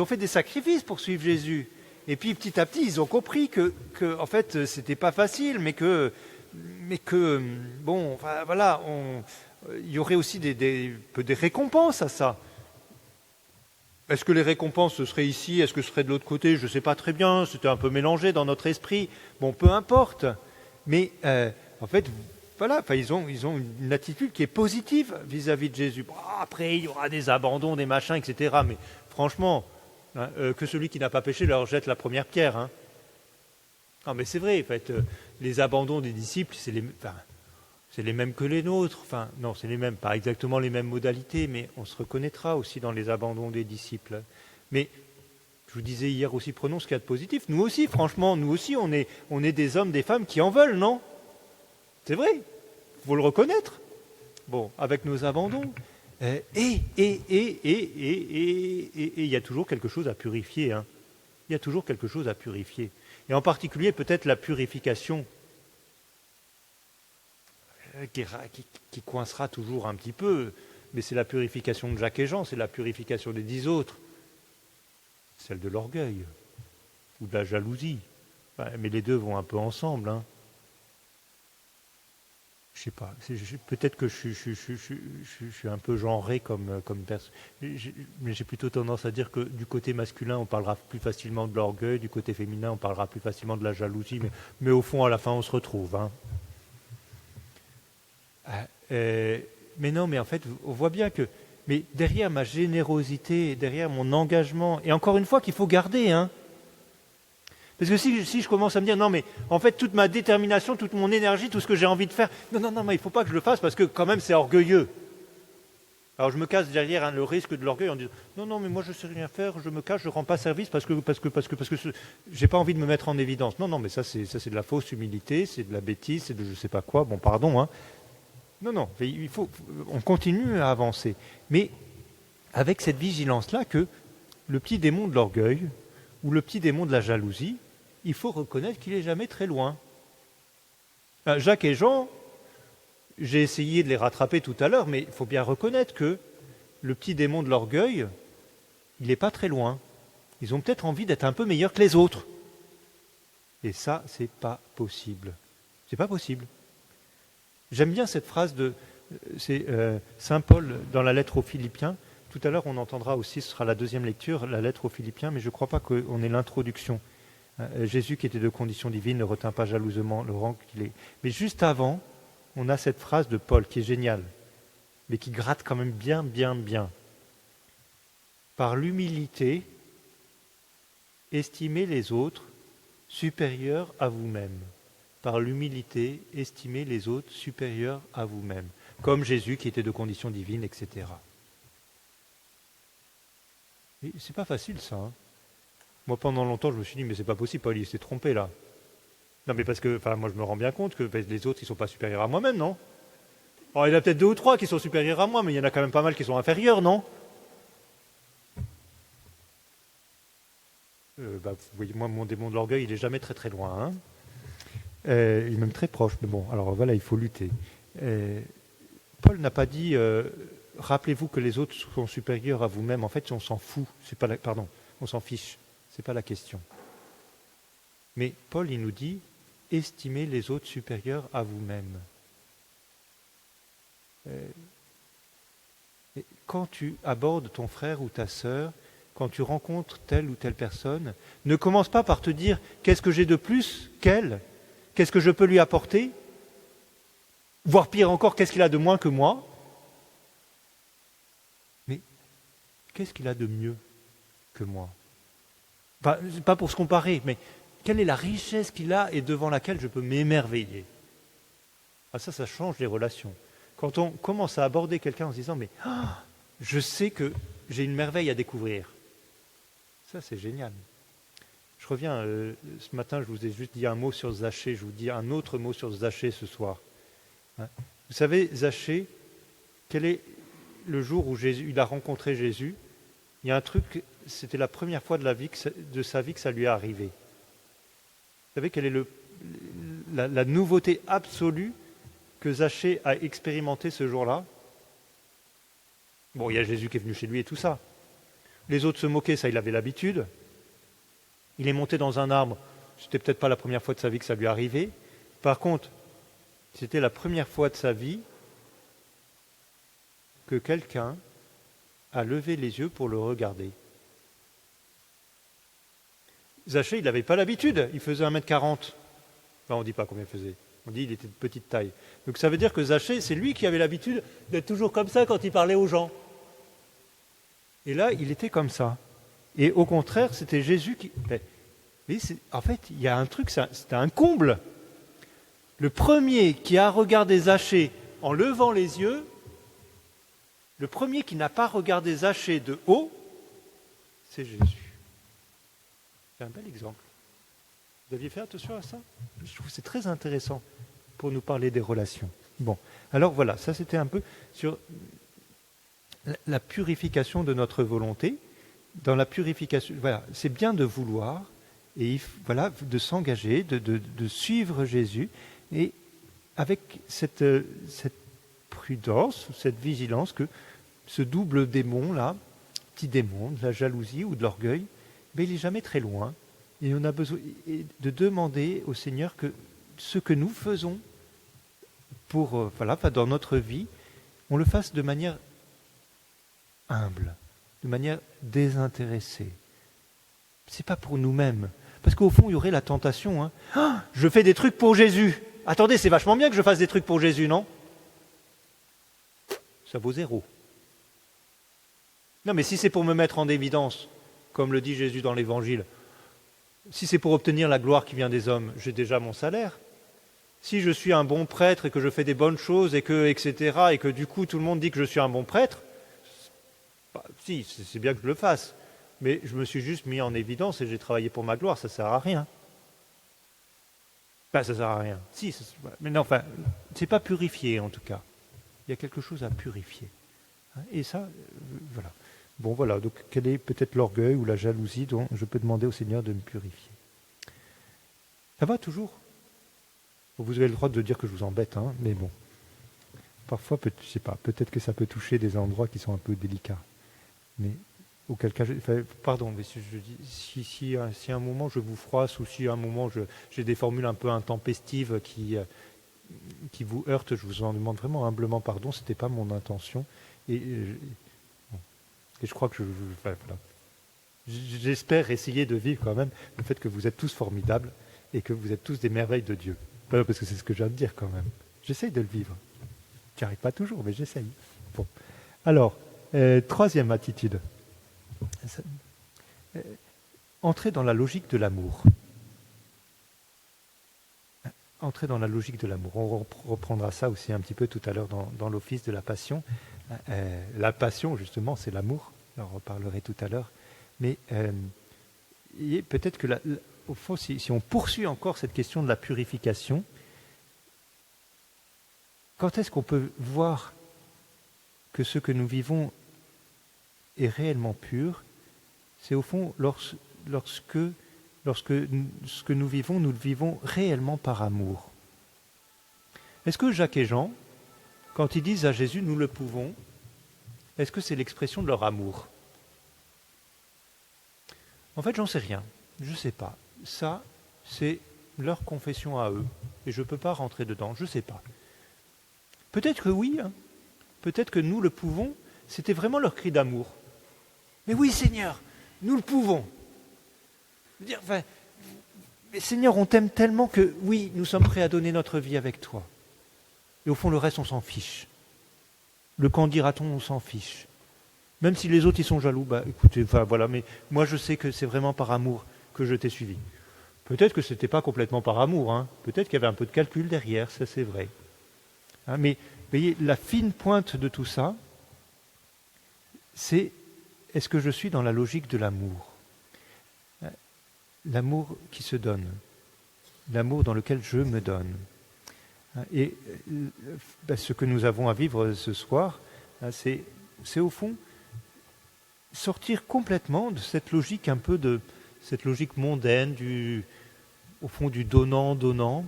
fait des sacrifices pour suivre Jésus. Et puis petit à petit, ils ont compris que en fait, c'était pas facile, mais que bon, enfin, voilà, il y aurait aussi des récompenses à ça. Est-ce que les récompenses ce serait ici, est-ce que ce serait de l'autre côté ? Je ne sais pas très bien. C'était un peu mélangé dans notre esprit. Bon, peu importe. Mais en fait, voilà, ils ont une attitude qui est positive vis-à-vis de Jésus. Bon, après, il y aura des abandons, des machins, etc. Mais franchement, que celui qui n'a pas péché leur jette la première pierre. Hein. Non, mais c'est vrai, en fait, les abandons des disciples, c'est les mêmes que les nôtres. Enfin, non, c'est les mêmes, pas exactement les mêmes modalités, mais on se reconnaîtra aussi dans les abandons des disciples. Mais je vous disais hier aussi, prenons ce qu'il y a de positif. Nous aussi, franchement, on est des hommes, des femmes qui en veulent, non ? C'est vrai, il faut le reconnaître. Bon, avec nos abandons. Et il y a toujours quelque chose à purifier. Hein. Il y a toujours quelque chose à purifier. Et en particulier, peut-être la purification qui coincera toujours un petit peu. Mais c'est la purification de Jacques et Jean, c'est la purification des 10 autres. Celle de l'orgueil ou de la jalousie. Mais les deux vont un peu ensemble. Hein. Je sais pas. Peut-être que je suis un peu genré comme personne. Mais j'ai plutôt tendance à dire que du côté masculin, on parlera plus facilement de l'orgueil, du côté féminin, on parlera plus facilement de la jalousie. Mais au fond, à la fin, on se retrouve. Hein. Mais non, mais en fait, on voit bien que mais derrière ma générosité, derrière mon engagement, et encore une fois qu'il faut garder, hein. Parce que si je commence à me dire, non mais en fait toute ma détermination, toute mon énergie, tout ce que j'ai envie de faire, non, mais il ne faut pas que je le fasse parce que quand même c'est orgueilleux. Alors je me cache derrière le risque de l'orgueil en disant, non mais moi je ne sais rien faire, je me cache, je ne rends pas service parce que je n'ai pas envie de me mettre en évidence. Non, mais ça c'est de la fausse humilité, c'est de la bêtise, c'est de je ne sais pas quoi, bon pardon, hein. Non, on continue à avancer. Mais avec cette vigilance-là que le petit démon de l'orgueil ou le petit démon de la jalousie, il faut reconnaître qu'il n'est jamais très loin. Jacques et Jean, j'ai essayé de les rattraper tout à l'heure, mais il faut bien reconnaître que le petit démon de l'orgueil, il n'est pas très loin. Ils ont peut-être envie d'être un peu meilleurs que les autres. Et ça, c'est pas possible. C'est pas possible. J'aime bien cette phrase de Saint Paul dans la lettre aux Philippiens. Tout à l'heure, on entendra aussi, ce sera la deuxième lecture, la lettre aux Philippiens, mais je ne crois pas qu'on ait l'introduction. Jésus, qui était de condition divine, ne retint pas jalousement le rang qu'il est. Mais juste avant, on a cette phrase de Paul qui est géniale, mais qui gratte quand même bien, bien, bien. Par l'humilité, estimez les autres supérieurs à vous-même. Par l'humilité, estimez les autres supérieurs à vous-même. Comme Jésus qui était de condition divine, etc. Et c'est pas facile ça. Hein. Moi pendant longtemps je me suis dit mais c'est pas possible, Paul il s'est trompé là. Non mais parce que moi je me rends bien compte que les autres ils sont pas supérieurs à moi-même, non? Alors, il y en a peut-être 2 ou 3 qui sont supérieurs à moi, mais il y en a quand même pas mal qui sont inférieurs, non? Vous voyez, moi mon démon de l'orgueil il est jamais très très loin. Hein. Il est même très proche, mais bon, alors voilà, il faut lutter. Paul n'a pas dit rappelez-vous que les autres sont supérieurs à vous-même. En fait, on s'en fout. On s'en fiche. C'est pas la question. Mais Paul, il nous dit estimez les autres supérieurs à vous-même. Quand tu abordes ton frère ou ta sœur, quand tu rencontres telle ou telle personne, ne commence pas par te dire qu'est-ce que j'ai de plus qu'elle, qu'est-ce que je peux lui apporter, voire pire encore, qu'est-ce qu'il a de moins que moi. Mais qu'est-ce qu'il a de mieux que moi? Pas pour se comparer, mais quelle est la richesse qu'il a et devant laquelle je peux m'émerveiller? Ça change les relations. Quand on commence à aborder quelqu'un en se disant « mais je sais que j'ai une merveille à découvrir », ça c'est génial. Je reviens, ce matin je vous ai juste dit un mot sur Zachée, je vous dis un autre mot sur Zachée ce soir. Vous savez, Zachée, quel est le jour où il a rencontré Jésus? Il y a un truc, c'était la première fois de sa vie que ça lui est arrivé. Vous savez quelle est la nouveauté absolue que Zachée a expérimenté ce jour-là? Bon, il y a Jésus qui est venu chez lui et tout ça. Les autres se moquaient, ça il avait l'habitude. Il est monté dans un arbre, c'était peut-être pas la première fois de sa vie que ça lui arrivait. Par contre, c'était la première fois de sa vie que quelqu'un a levé les yeux pour le regarder. Zachée, il n'avait pas l'habitude, il faisait 1m40. On ne dit pas combien il faisait, on dit qu'il était de petite taille. Donc ça veut dire que Zachée, c'est lui qui avait l'habitude d'être toujours comme ça quand il parlait aux gens. Et là, il était comme ça. Et au contraire, c'était Jésus qui... En fait, il y a un truc, c'était un comble. Le premier qui a regardé Zachée en levant les yeux, le premier qui n'a pas regardé Zachée de haut, c'est Jésus. C'est un bel exemple. Vous aviez fait attention à ça? Je trouve que c'est très intéressant pour nous parler des relations. Bon, alors voilà, ça c'était un peu sur la purification de notre volonté. Dans la purification, voilà, c'est bien de vouloir et voilà, de s'engager, de suivre Jésus, et avec cette prudence, cette vigilance que ce double démon-là, petit démon, de la jalousie ou de l'orgueil, mais il n'est jamais très loin. Et on a besoin de demander au Seigneur que ce que nous faisons dans notre vie, on le fasse de manière humble, de manière désintéressée. C'est pas pour nous-mêmes. Parce qu'au fond, il y aurait la tentation. Je fais des trucs pour Jésus. Attendez, c'est vachement bien que je fasse des trucs pour Jésus, non? Ça vaut 0. Non, mais si c'est pour me mettre en évidence, comme le dit Jésus dans l'Évangile, si c'est pour obtenir la gloire qui vient des hommes, j'ai déjà mon salaire. Si je suis un bon prêtre et que je fais des bonnes choses etc., et que du coup tout le monde dit que je suis un bon prêtre, si, c'est bien que je le fasse. Mais je me suis juste mis en évidence et j'ai travaillé pour ma gloire, ça ne sert à rien. Ça ne sert à rien. Si, mais non, c'est pas purifié en tout cas. Il y a quelque chose à purifier. Et ça, voilà. Bon, voilà, donc quel est peut-être l'orgueil ou la jalousie dont je peux demander au Seigneur de me purifier? Ça va toujours? Vous avez le droit de dire que je vous embête, mais bon. Parfois, je ne sais pas, peut-être que ça peut toucher des endroits qui sont un peu délicats. Mais auquel cas, pardon, mais si à un moment je vous froisse ou si à un moment j'ai des formules un peu intempestives qui vous heurtent, je vous en demande vraiment humblement pardon, ce n'était pas mon intention. Et je crois que voilà. J'espère essayer de vivre quand même le fait que vous êtes tous formidables et que vous êtes tous des merveilles de Dieu. Parce que c'est ce que je viens de dire quand même. J'essaye de le vivre. J'y arrive pas toujours, mais j'essaye. Bon. Alors, troisième attitude. Entrer dans la logique de l'amour. Entrer dans la logique de l'amour. On reprendra ça aussi un petit peu tout à l'heure dans l'office de la passion. La passion, justement, c'est l'amour. J'en reparlerai tout à l'heure. Mais peut-être que, au fond, si on poursuit encore cette question de la purification, quand est-ce qu'on peut voir que ce que nous vivons est réellement pur? C'est au fond lorsque ce que nous le vivons réellement par amour. Est-ce que Jacques et Jean, quand ils disent à Jésus « nous le pouvons », est-ce que c'est l'expression de leur amour? En fait, j'en sais rien. Je ne sais pas. Ça, c'est leur confession à eux. Et je ne peux pas rentrer dedans. Je ne sais pas. Peut-être que oui. Peut-être que nous le pouvons. C'était vraiment leur cri d'amour. Mais oui, Seigneur, nous le pouvons. Mais Seigneur, on t'aime tellement que, oui, nous sommes prêts à donner notre vie avec toi. Et au fond, le reste, on s'en fiche. Le qu'en dira-t-on, on s'en fiche. Même si les autres, ils sont jaloux, écoutez, voilà, mais moi, je sais que c'est vraiment par amour que je t'ai suivi. Peut-être que ce n'était pas complètement par amour, peut-être qu'il y avait un peu de calcul derrière, ça c'est vrai. Mais, voyez, la fine pointe de tout ça, c'est, est-ce que je suis dans la logique de l'amour? L'amour qui se donne, l'amour dans lequel je me donne. Et ce que nous avons à vivre ce soir, c'est au fond sortir complètement de cette logique un peu de cette logique mondaine au fond du donnant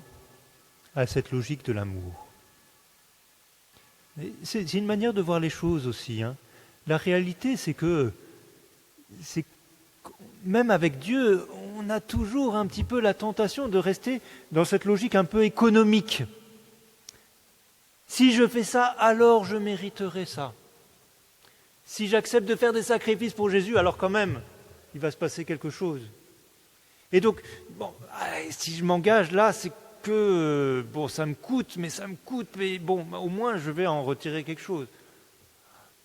à cette logique de l'amour. C'est une manière de voir les choses aussi. La réalité, c'est que même avec Dieu, on a toujours un petit peu la tentation de rester dans cette logique un peu économique. Si je fais ça, alors je mériterai ça. Si j'accepte de faire des sacrifices pour Jésus, alors quand même, il va se passer quelque chose. Et donc, si je m'engage là, c'est que, ça me coûte, mais au moins je vais en retirer quelque chose.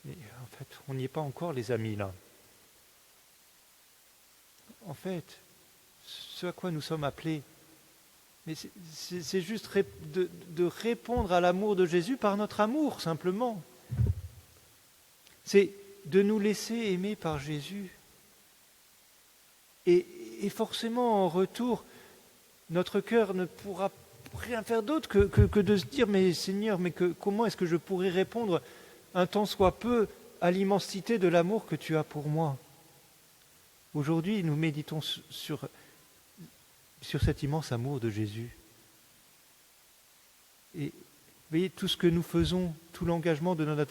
Mais en fait, on n'y est pas encore, les amis, là. En fait, ce à quoi nous sommes appelés, mais c'est juste de répondre à l'amour de Jésus par notre amour, simplement. C'est de nous laisser aimer par Jésus. Et forcément, en retour, notre cœur ne pourra rien faire d'autre que de se dire « Mais Seigneur, comment est-ce que je pourrais répondre un tant soit peu à l'immensité de l'amour que tu as pour moi ?» Aujourd'hui, nous méditons sur cet immense amour de Jésus. Et vous voyez, tout ce que nous faisons, tout l'engagement de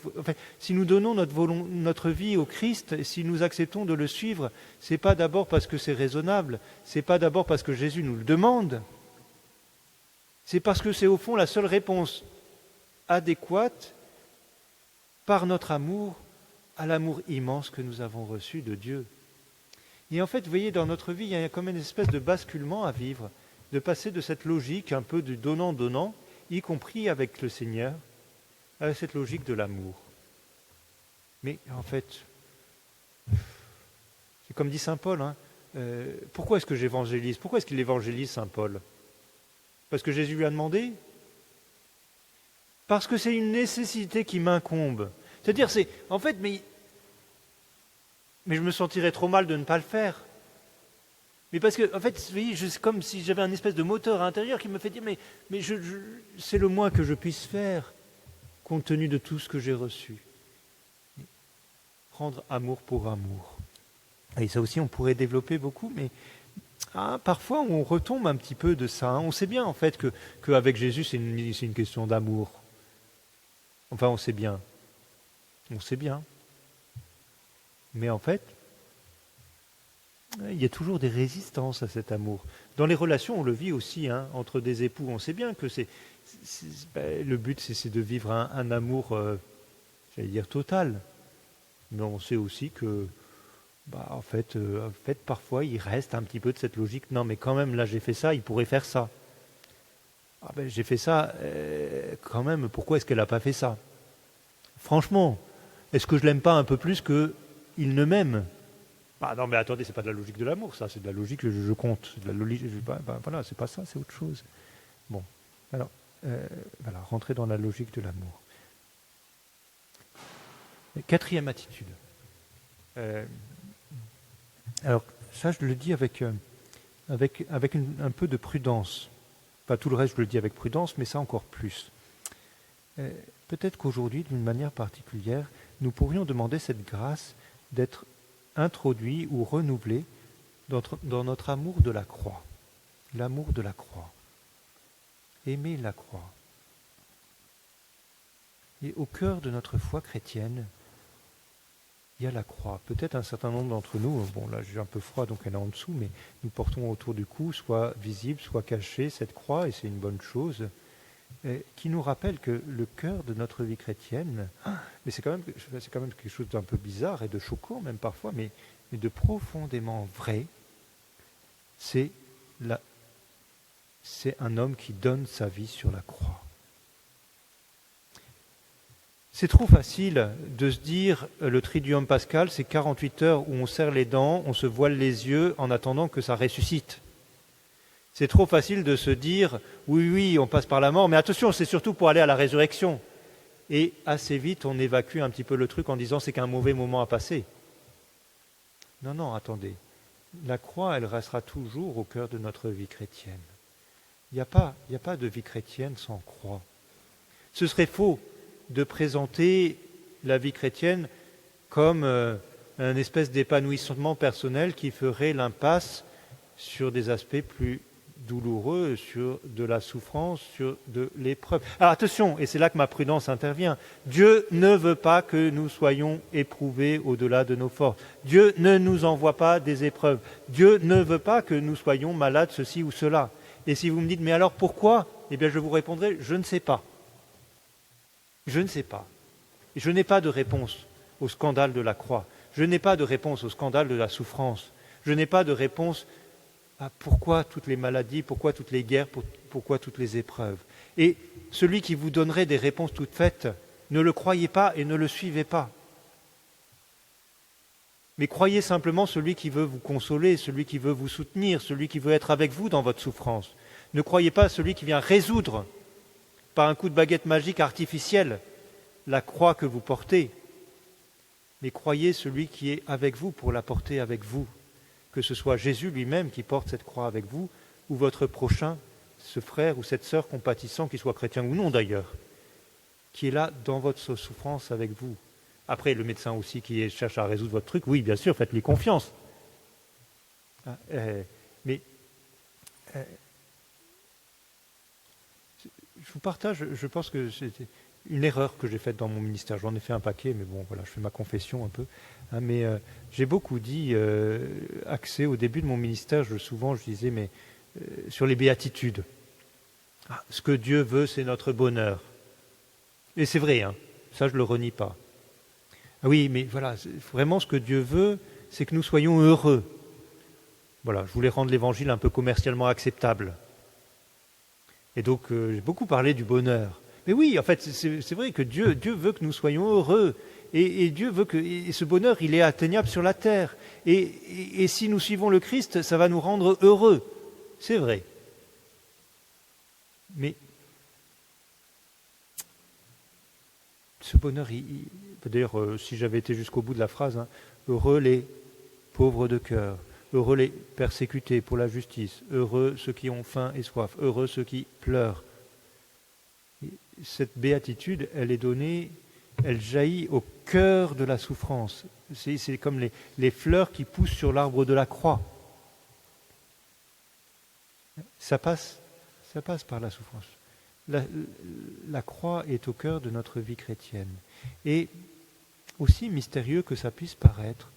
si nous donnons notre vie au Christ, et si nous acceptons de le suivre, ce n'est pas d'abord parce que c'est raisonnable, ce n'est pas d'abord parce que Jésus nous le demande, c'est parce que c'est au fond la seule réponse adéquate par notre amour à l'amour immense que nous avons reçu de Dieu. Et en fait, vous voyez, dans notre vie, il y a comme une espèce de basculement à vivre, de passer de cette logique un peu du donnant-donnant, y compris avec le Seigneur, à cette logique de l'amour. Mais en fait, c'est comme dit saint Paul, pourquoi est-ce que j'évangélise? Pourquoi est-ce qu'il évangélise, saint Paul? Parce que Jésus lui a demandé? Parce que c'est une nécessité qui m'incombe. C'est-à-dire, mais je me sentirais trop mal de ne pas le faire. Mais parce que, en fait, vous voyez, c'est comme si j'avais un espèce de moteur intérieur qui me fait dire, mais c'est le moins que je puisse faire, compte tenu de tout ce que j'ai reçu. Prendre amour pour amour. Et ça aussi, on pourrait développer beaucoup, mais parfois, on retombe un petit peu de ça. On sait bien, en fait, qu'avec Jésus, c'est une question d'amour. Enfin, on sait bien. On sait bien. Mais en fait, il y a toujours des résistances à cet amour. Dans les relations, on le vit aussi, hein, entre des époux. On sait bien que le but, c'est de vivre un amour, j'allais dire, total. Mais on sait aussi que, en fait, parfois, il reste un petit peu de cette logique. Non, mais quand même, là, j'ai fait ça, il pourrait faire ça. Ah ben, j'ai fait ça, quand même, pourquoi est-ce qu'elle n'a pas fait ça? Franchement, est-ce que je l'aime pas un peu plus qu'il ne m'aime? Ah non, mais attendez, c'est pas de la logique de l'amour, ça, c'est de la logique, je compte. C'est de la logique, voilà, c'est pas ça, c'est autre chose. Bon, alors, voilà, rentrer dans la logique de l'amour. Quatrième attitude. Alors, ça, je le dis avec un peu de prudence. Pas tout le reste, je le dis avec prudence, mais ça encore plus. Peut-être qu'aujourd'hui, d'une manière particulière, nous pourrions demander cette grâce d'être introduit ou renouvelé dans notre amour de la croix. L'amour de la croix. Aimer la croix. Et au cœur de notre foi chrétienne, il y a la croix. Peut-être un certain nombre d'entre nous, bon là j'ai un peu froid donc elle est en dessous, mais nous portons autour du cou, soit visible, soit caché, cette croix, et c'est une bonne chose, qui nous rappelle que le cœur de notre vie chrétienne, mais c'est quand même quelque chose d'un peu bizarre et de choquant même parfois, mais de profondément vrai, c'est un homme qui donne sa vie sur la croix. C'est trop facile de se dire, le triduum pascal, c'est 48 heures où on serre les dents, on se voile les yeux en attendant que ça ressuscite. C'est trop facile de se dire, oui, on passe par la mort, mais attention, c'est surtout pour aller à la résurrection. Et assez vite, on évacue un petit peu le truc en disant, c'est qu'un mauvais moment à passer. Non, attendez. La croix, elle restera toujours au cœur de notre vie chrétienne. Il n'y a pas de vie chrétienne sans croix. Ce serait faux de présenter la vie chrétienne comme un espèce d'épanouissement personnel qui ferait l'impasse sur des aspects plus douloureux, sur de la souffrance, sur de l'épreuve. Alors attention, et c'est là que ma prudence intervient, Dieu ne veut pas que nous soyons éprouvés au-delà de nos forces. Dieu ne nous envoie pas des épreuves. Dieu ne veut pas que nous soyons malades, ceci ou cela. Et si vous me dites, mais alors pourquoi? Eh bien je vous répondrai, je ne sais pas. Je ne sais pas. Je n'ai pas de réponse au scandale de la croix. Je n'ai pas de réponse au scandale de la souffrance. Je n'ai pas de réponse à pourquoi toutes les maladies, pourquoi toutes les guerres, pourquoi toutes les épreuves. Et celui qui vous donnerait des réponses toutes faites, ne le croyez pas et ne le suivez pas. Mais croyez simplement celui qui veut vous consoler, celui qui veut vous soutenir, celui qui veut être avec vous dans votre souffrance. Ne croyez pas celui qui vient résoudre par un coup de baguette magique artificielle la croix que vous portez, mais croyez celui qui est avec vous pour la porter avec vous, que ce soit Jésus lui-même qui porte cette croix avec vous, ou votre prochain, ce frère ou cette sœur compatissant, qu'il soit chrétien ou non d'ailleurs, qui est là dans votre souffrance avec vous. Après, le médecin aussi qui cherche à résoudre votre truc, oui, bien sûr, faites-lui confiance. Mais je vous partage, je pense que c'était une erreur que j'ai faite dans mon ministère. J'en ai fait un paquet, mais bon, voilà, je fais ma confession un peu. Mais j'ai beaucoup dit, axé au début de mon ministère, souvent je disais, mais sur les béatitudes. Ce que Dieu veut, c'est notre bonheur. Et c'est vrai, ça je ne le renie pas. Oui, mais voilà, vraiment ce que Dieu veut, c'est que nous soyons heureux. Voilà, je voulais rendre l'évangile un peu commercialement acceptable. Et donc, j'ai beaucoup parlé du bonheur. Mais oui, en fait, c'est vrai que Dieu veut que nous soyons heureux. Et Dieu veut que ce bonheur, il est atteignable sur la terre. Et si nous suivons le Christ, ça va nous rendre heureux. C'est vrai. Mais ce bonheur, d'ailleurs, si j'avais été jusqu'au bout de la phrase, heureux les pauvres de cœur, heureux les persécutés pour la justice, heureux ceux qui ont faim et soif, heureux ceux qui pleurent. Et cette béatitude, elle est donnée, elle jaillit au cœur de la souffrance. C'est comme les fleurs qui poussent sur l'arbre de la croix. Ça passe par la souffrance. La croix est au cœur de notre vie chrétienne. Et aussi mystérieux que ça puisse paraître,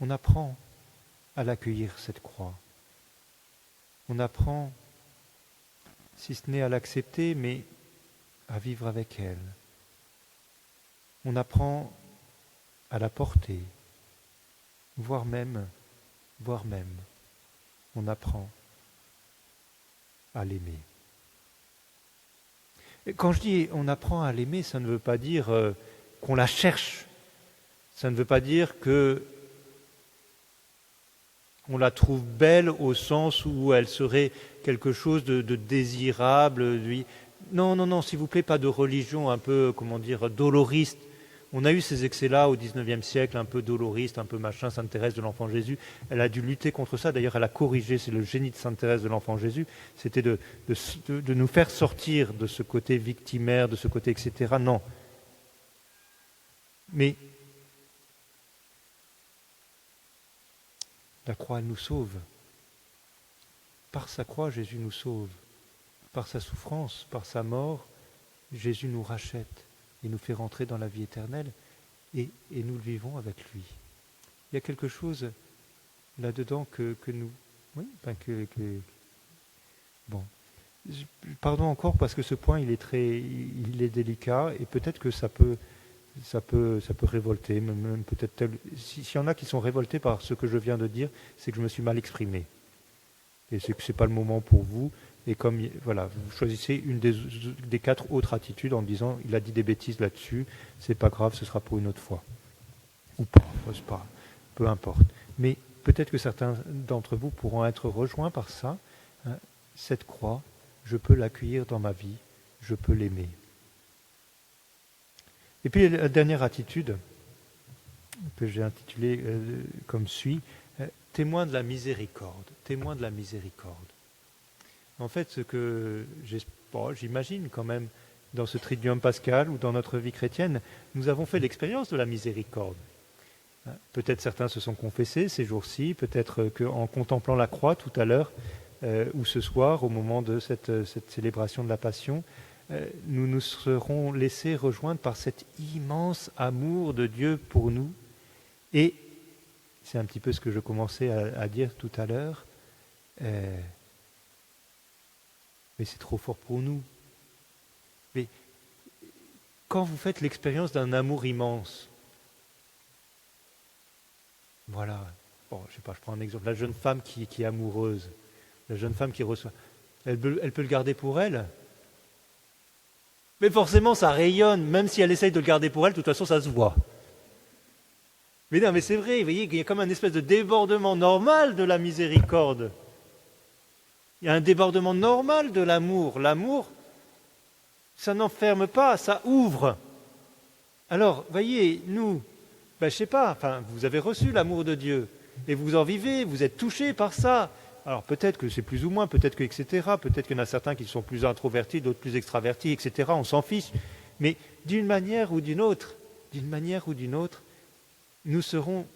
on apprend à l'accueillir, cette croix. On apprend, si ce n'est à l'accepter, mais à vivre avec elle. On apprend à la porter, voire même, on apprend à l'aimer. Et quand je dis on apprend à l'aimer, ça ne veut pas dire qu'on la cherche. Ça ne veut pas dire que on la trouve belle au sens où elle serait quelque chose de désirable. Non, s'il vous plaît, pas de religion un peu, doloriste. On a eu ces excès-là au XIXe siècle, un peu doloriste, un peu machin, Sainte Thérèse de l'Enfant Jésus. Elle a dû lutter contre ça. D'ailleurs, elle a corrigé, c'est le génie de Sainte Thérèse de l'Enfant Jésus, c'était de nous faire sortir de ce côté victimaire, de ce côté etc. Non. Mais la croix, elle nous sauve. Par sa croix, Jésus nous sauve. Par sa souffrance, par sa mort, Jésus nous rachète et nous fait rentrer dans la vie éternelle et nous le vivons avec lui. Il y a quelque chose là-dedans que nous... Oui, bon. Pardon encore parce que ce point, il est délicat et peut-être que ça peut révolter, même peut-être s'il y en a qui sont révoltés par ce que je viens de dire, c'est que je me suis mal exprimé. Et c'est que ce n'est pas le moment pour vous. Et comme, voilà, vous choisissez une des 4 autres attitudes en disant, il a dit des bêtises là-dessus, c'est pas grave, ce sera pour une autre fois. Ou pas, c'est pas, peu importe. Mais peut-être que certains d'entre vous pourront être rejoints par ça. Hein, cette croix, je peux l'accueillir dans ma vie, je peux l'aimer. Et puis la dernière attitude, que j'ai intitulée comme suit, témoin de la miséricorde. Témoin de la miséricorde. En fait, ce que j'imagine quand même dans ce triduum pascal ou dans notre vie chrétienne, nous avons fait l'expérience de la miséricorde. Peut-être certains se sont confessés ces jours-ci, peut-être qu'en contemplant la croix tout à l'heure, ou ce soir, au moment de cette célébration de la Passion, nous nous serons laissés rejoindre par cet immense amour de Dieu pour nous. Et c'est un petit peu ce que je commençais à dire tout à l'heure, mais c'est trop fort pour nous. Mais quand vous faites l'expérience d'un amour immense, voilà, bon, je sais pas, je prends un exemple, la jeune femme qui est amoureuse, la jeune femme qui reçoit, elle peut le garder pour elle. Mais forcément, ça rayonne, même si elle essaye de le garder pour elle, de toute façon, ça se voit. Mais non, mais c'est vrai, vous voyez qu'il y a comme un espèce de débordement normal de la miséricorde. Il y a un débordement normal de l'amour. L'amour, ça n'enferme pas, ça ouvre. Alors, voyez, nous, je sais pas, enfin, vous avez reçu l'amour de Dieu, et vous en vivez, vous êtes touchés par ça. Alors peut-être que c'est plus ou moins, peut-être que etc. Peut-être qu'il y en a certains qui sont plus introvertis, d'autres plus extravertis, etc. On s'en fiche. Mais d'une manière ou d'une autre, nous serons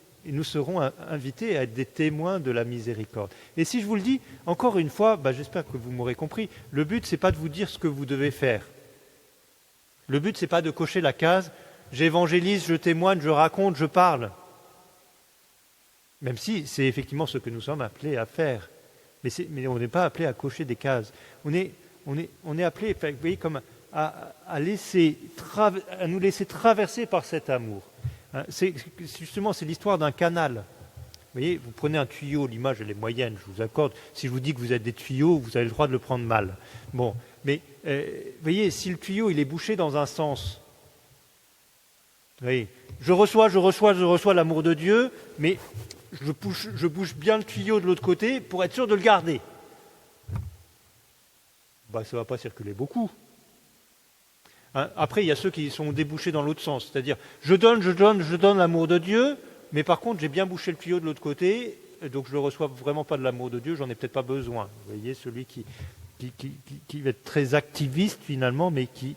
invités à être des témoins de la miséricorde. Et si je vous le dis, encore une fois, j'espère que vous m'aurez compris, le but, c'est pas de vous dire ce que vous devez faire. Le but, c'est pas de cocher la case « j'évangélise, je témoigne, je raconte, je parle ». Même si c'est effectivement ce que nous sommes appelés à faire. Mais on n'est pas appelé à cocher des cases. On est appelé, vous voyez, comme à nous laisser traverser par cet amour. C'est l'histoire d'un canal. Vous voyez, vous prenez un tuyau, l'image elle est moyenne, je vous accorde. Si je vous dis que vous êtes des tuyaux, vous avez le droit de le prendre mal. Bon, mais vous voyez, si le tuyau il est bouché dans un sens, vous voyez, je reçois l'amour de Dieu, mais je bouge bien le tuyau de l'autre côté pour être sûr de le garder. Ça ne va pas circuler beaucoup. Après, il y a ceux qui sont débouchés dans l'autre sens, c'est-à-dire je donne l'amour de Dieu, mais par contre j'ai bien bouché le tuyau de l'autre côté, donc je ne reçois vraiment pas de l'amour de Dieu, j'en ai peut-être pas besoin. Vous voyez, celui qui va être très activiste finalement, mais qui...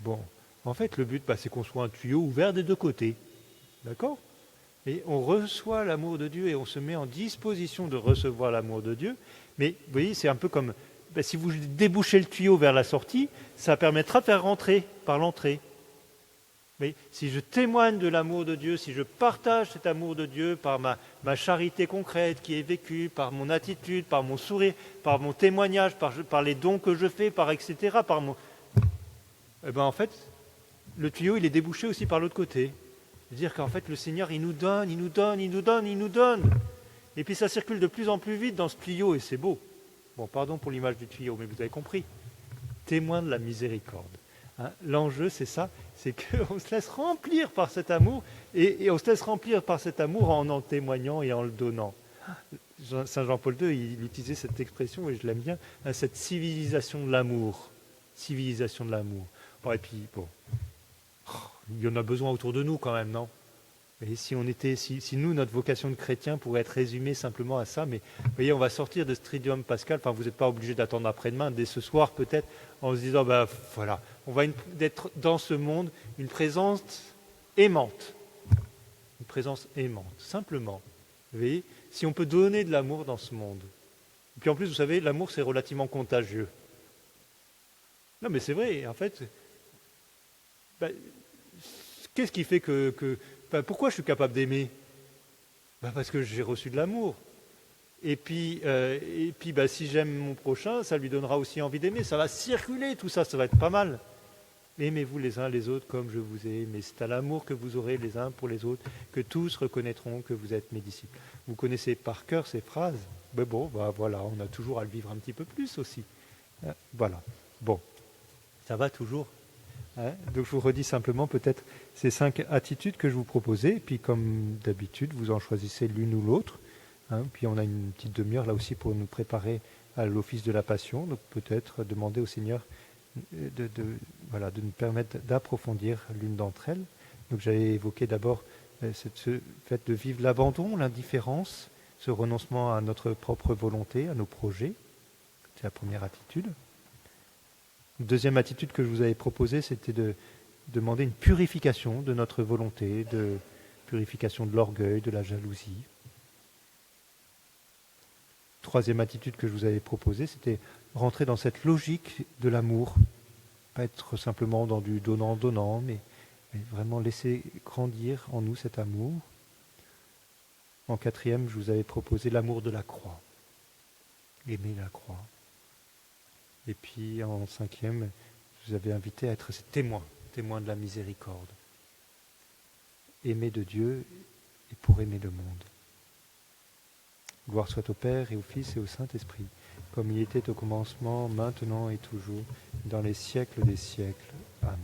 Bon, en fait le but c'est qu'on soit un tuyau ouvert des deux côtés, d'accord ? Et on reçoit l'amour de Dieu et on se met en disposition de recevoir l'amour de Dieu, mais vous voyez, c'est un peu comme... si vous débouchez le tuyau vers la sortie, ça permettra de faire rentrer par l'entrée. Mais si je témoigne de l'amour de Dieu, si je partage cet amour de Dieu par ma charité concrète qui est vécue, par mon attitude, par mon sourire, par mon témoignage, par les dons que je fais, etc., eh ben en fait, le tuyau, il est débouché aussi par l'autre côté. C'est-à-dire qu'en fait, le Seigneur, il nous donne, il nous donne, il nous donne, il nous donne. Et puis ça circule de plus en plus vite dans ce tuyau, et c'est beau. Bon, pardon pour l'image du tuyau, mais vous avez compris. Témoin de la miséricorde. Hein, l'enjeu, c'est ça, c'est qu'on se laisse remplir par cet amour, et on se laisse remplir par cet amour en témoignant et en le donnant. Saint Jean-Paul II, il utilisait cette expression, et je l'aime bien, hein, cette civilisation de l'amour. Civilisation de l'amour. Bon, et puis, bon, il y en a besoin autour de nous quand même, non? Et si nous, notre vocation de chrétien pourrait être résumée simplement à ça, mais vous voyez, on va sortir de ce triduum pascal, enfin vous n'êtes pas obligé d'attendre après-demain, dès ce soir peut-être, en se disant, ben voilà, on va être dans ce monde une présence aimante. Une présence aimante, simplement. Vous voyez, si on peut donner de l'amour dans ce monde. Et puis en plus, vous savez, l'amour c'est relativement contagieux. Non mais c'est vrai, en fait, ben, qu'est-ce qui fait pourquoi je suis capable d'aimer? Parce que j'ai reçu de l'amour. Et puis si j'aime mon prochain, ça lui donnera aussi envie d'aimer. Ça va circuler, tout ça, ça va être pas mal. Aimez-vous les uns les autres comme je vous ai aimé. C'est à l'amour que vous aurez les uns pour les autres que tous reconnaîtront que vous êtes mes disciples. Vous connaissez par cœur ces phrases. Mais bon, voilà, on a toujours à le vivre un petit peu plus aussi. Voilà. Bon, ça va toujours. Donc je vous redis simplement peut-être ces 5 attitudes que je vous proposais, et puis comme d'habitude, vous en choisissez l'une ou l'autre. Puis on a une petite demi-heure là aussi pour nous préparer à l'office de la Passion, donc peut-être demander au Seigneur de nous permettre d'approfondir l'une d'entre elles. Donc j'avais évoqué d'abord ce fait de vivre l'abandon, l'indifférence, ce renoncement à notre propre volonté, à nos projets. C'est la première attitude. Deuxième attitude que je vous avais proposée, c'était de demander une purification de notre volonté, de purification de l'orgueil, de la jalousie. Troisième attitude que je vous avais proposée, c'était rentrer dans cette logique de l'amour, pas être simplement dans du donnant-donnant, mais vraiment laisser grandir en nous cet amour. En quatrième, je vous avais proposé l'amour de la croix, aimer la croix. Et puis en cinquième, je vous avais invité à être ces témoins de la miséricorde. Aimer de Dieu et pour aimer le monde. Gloire soit au Père et au Fils et au Saint-Esprit, comme il était au commencement, maintenant et toujours, dans les siècles des siècles. Amen.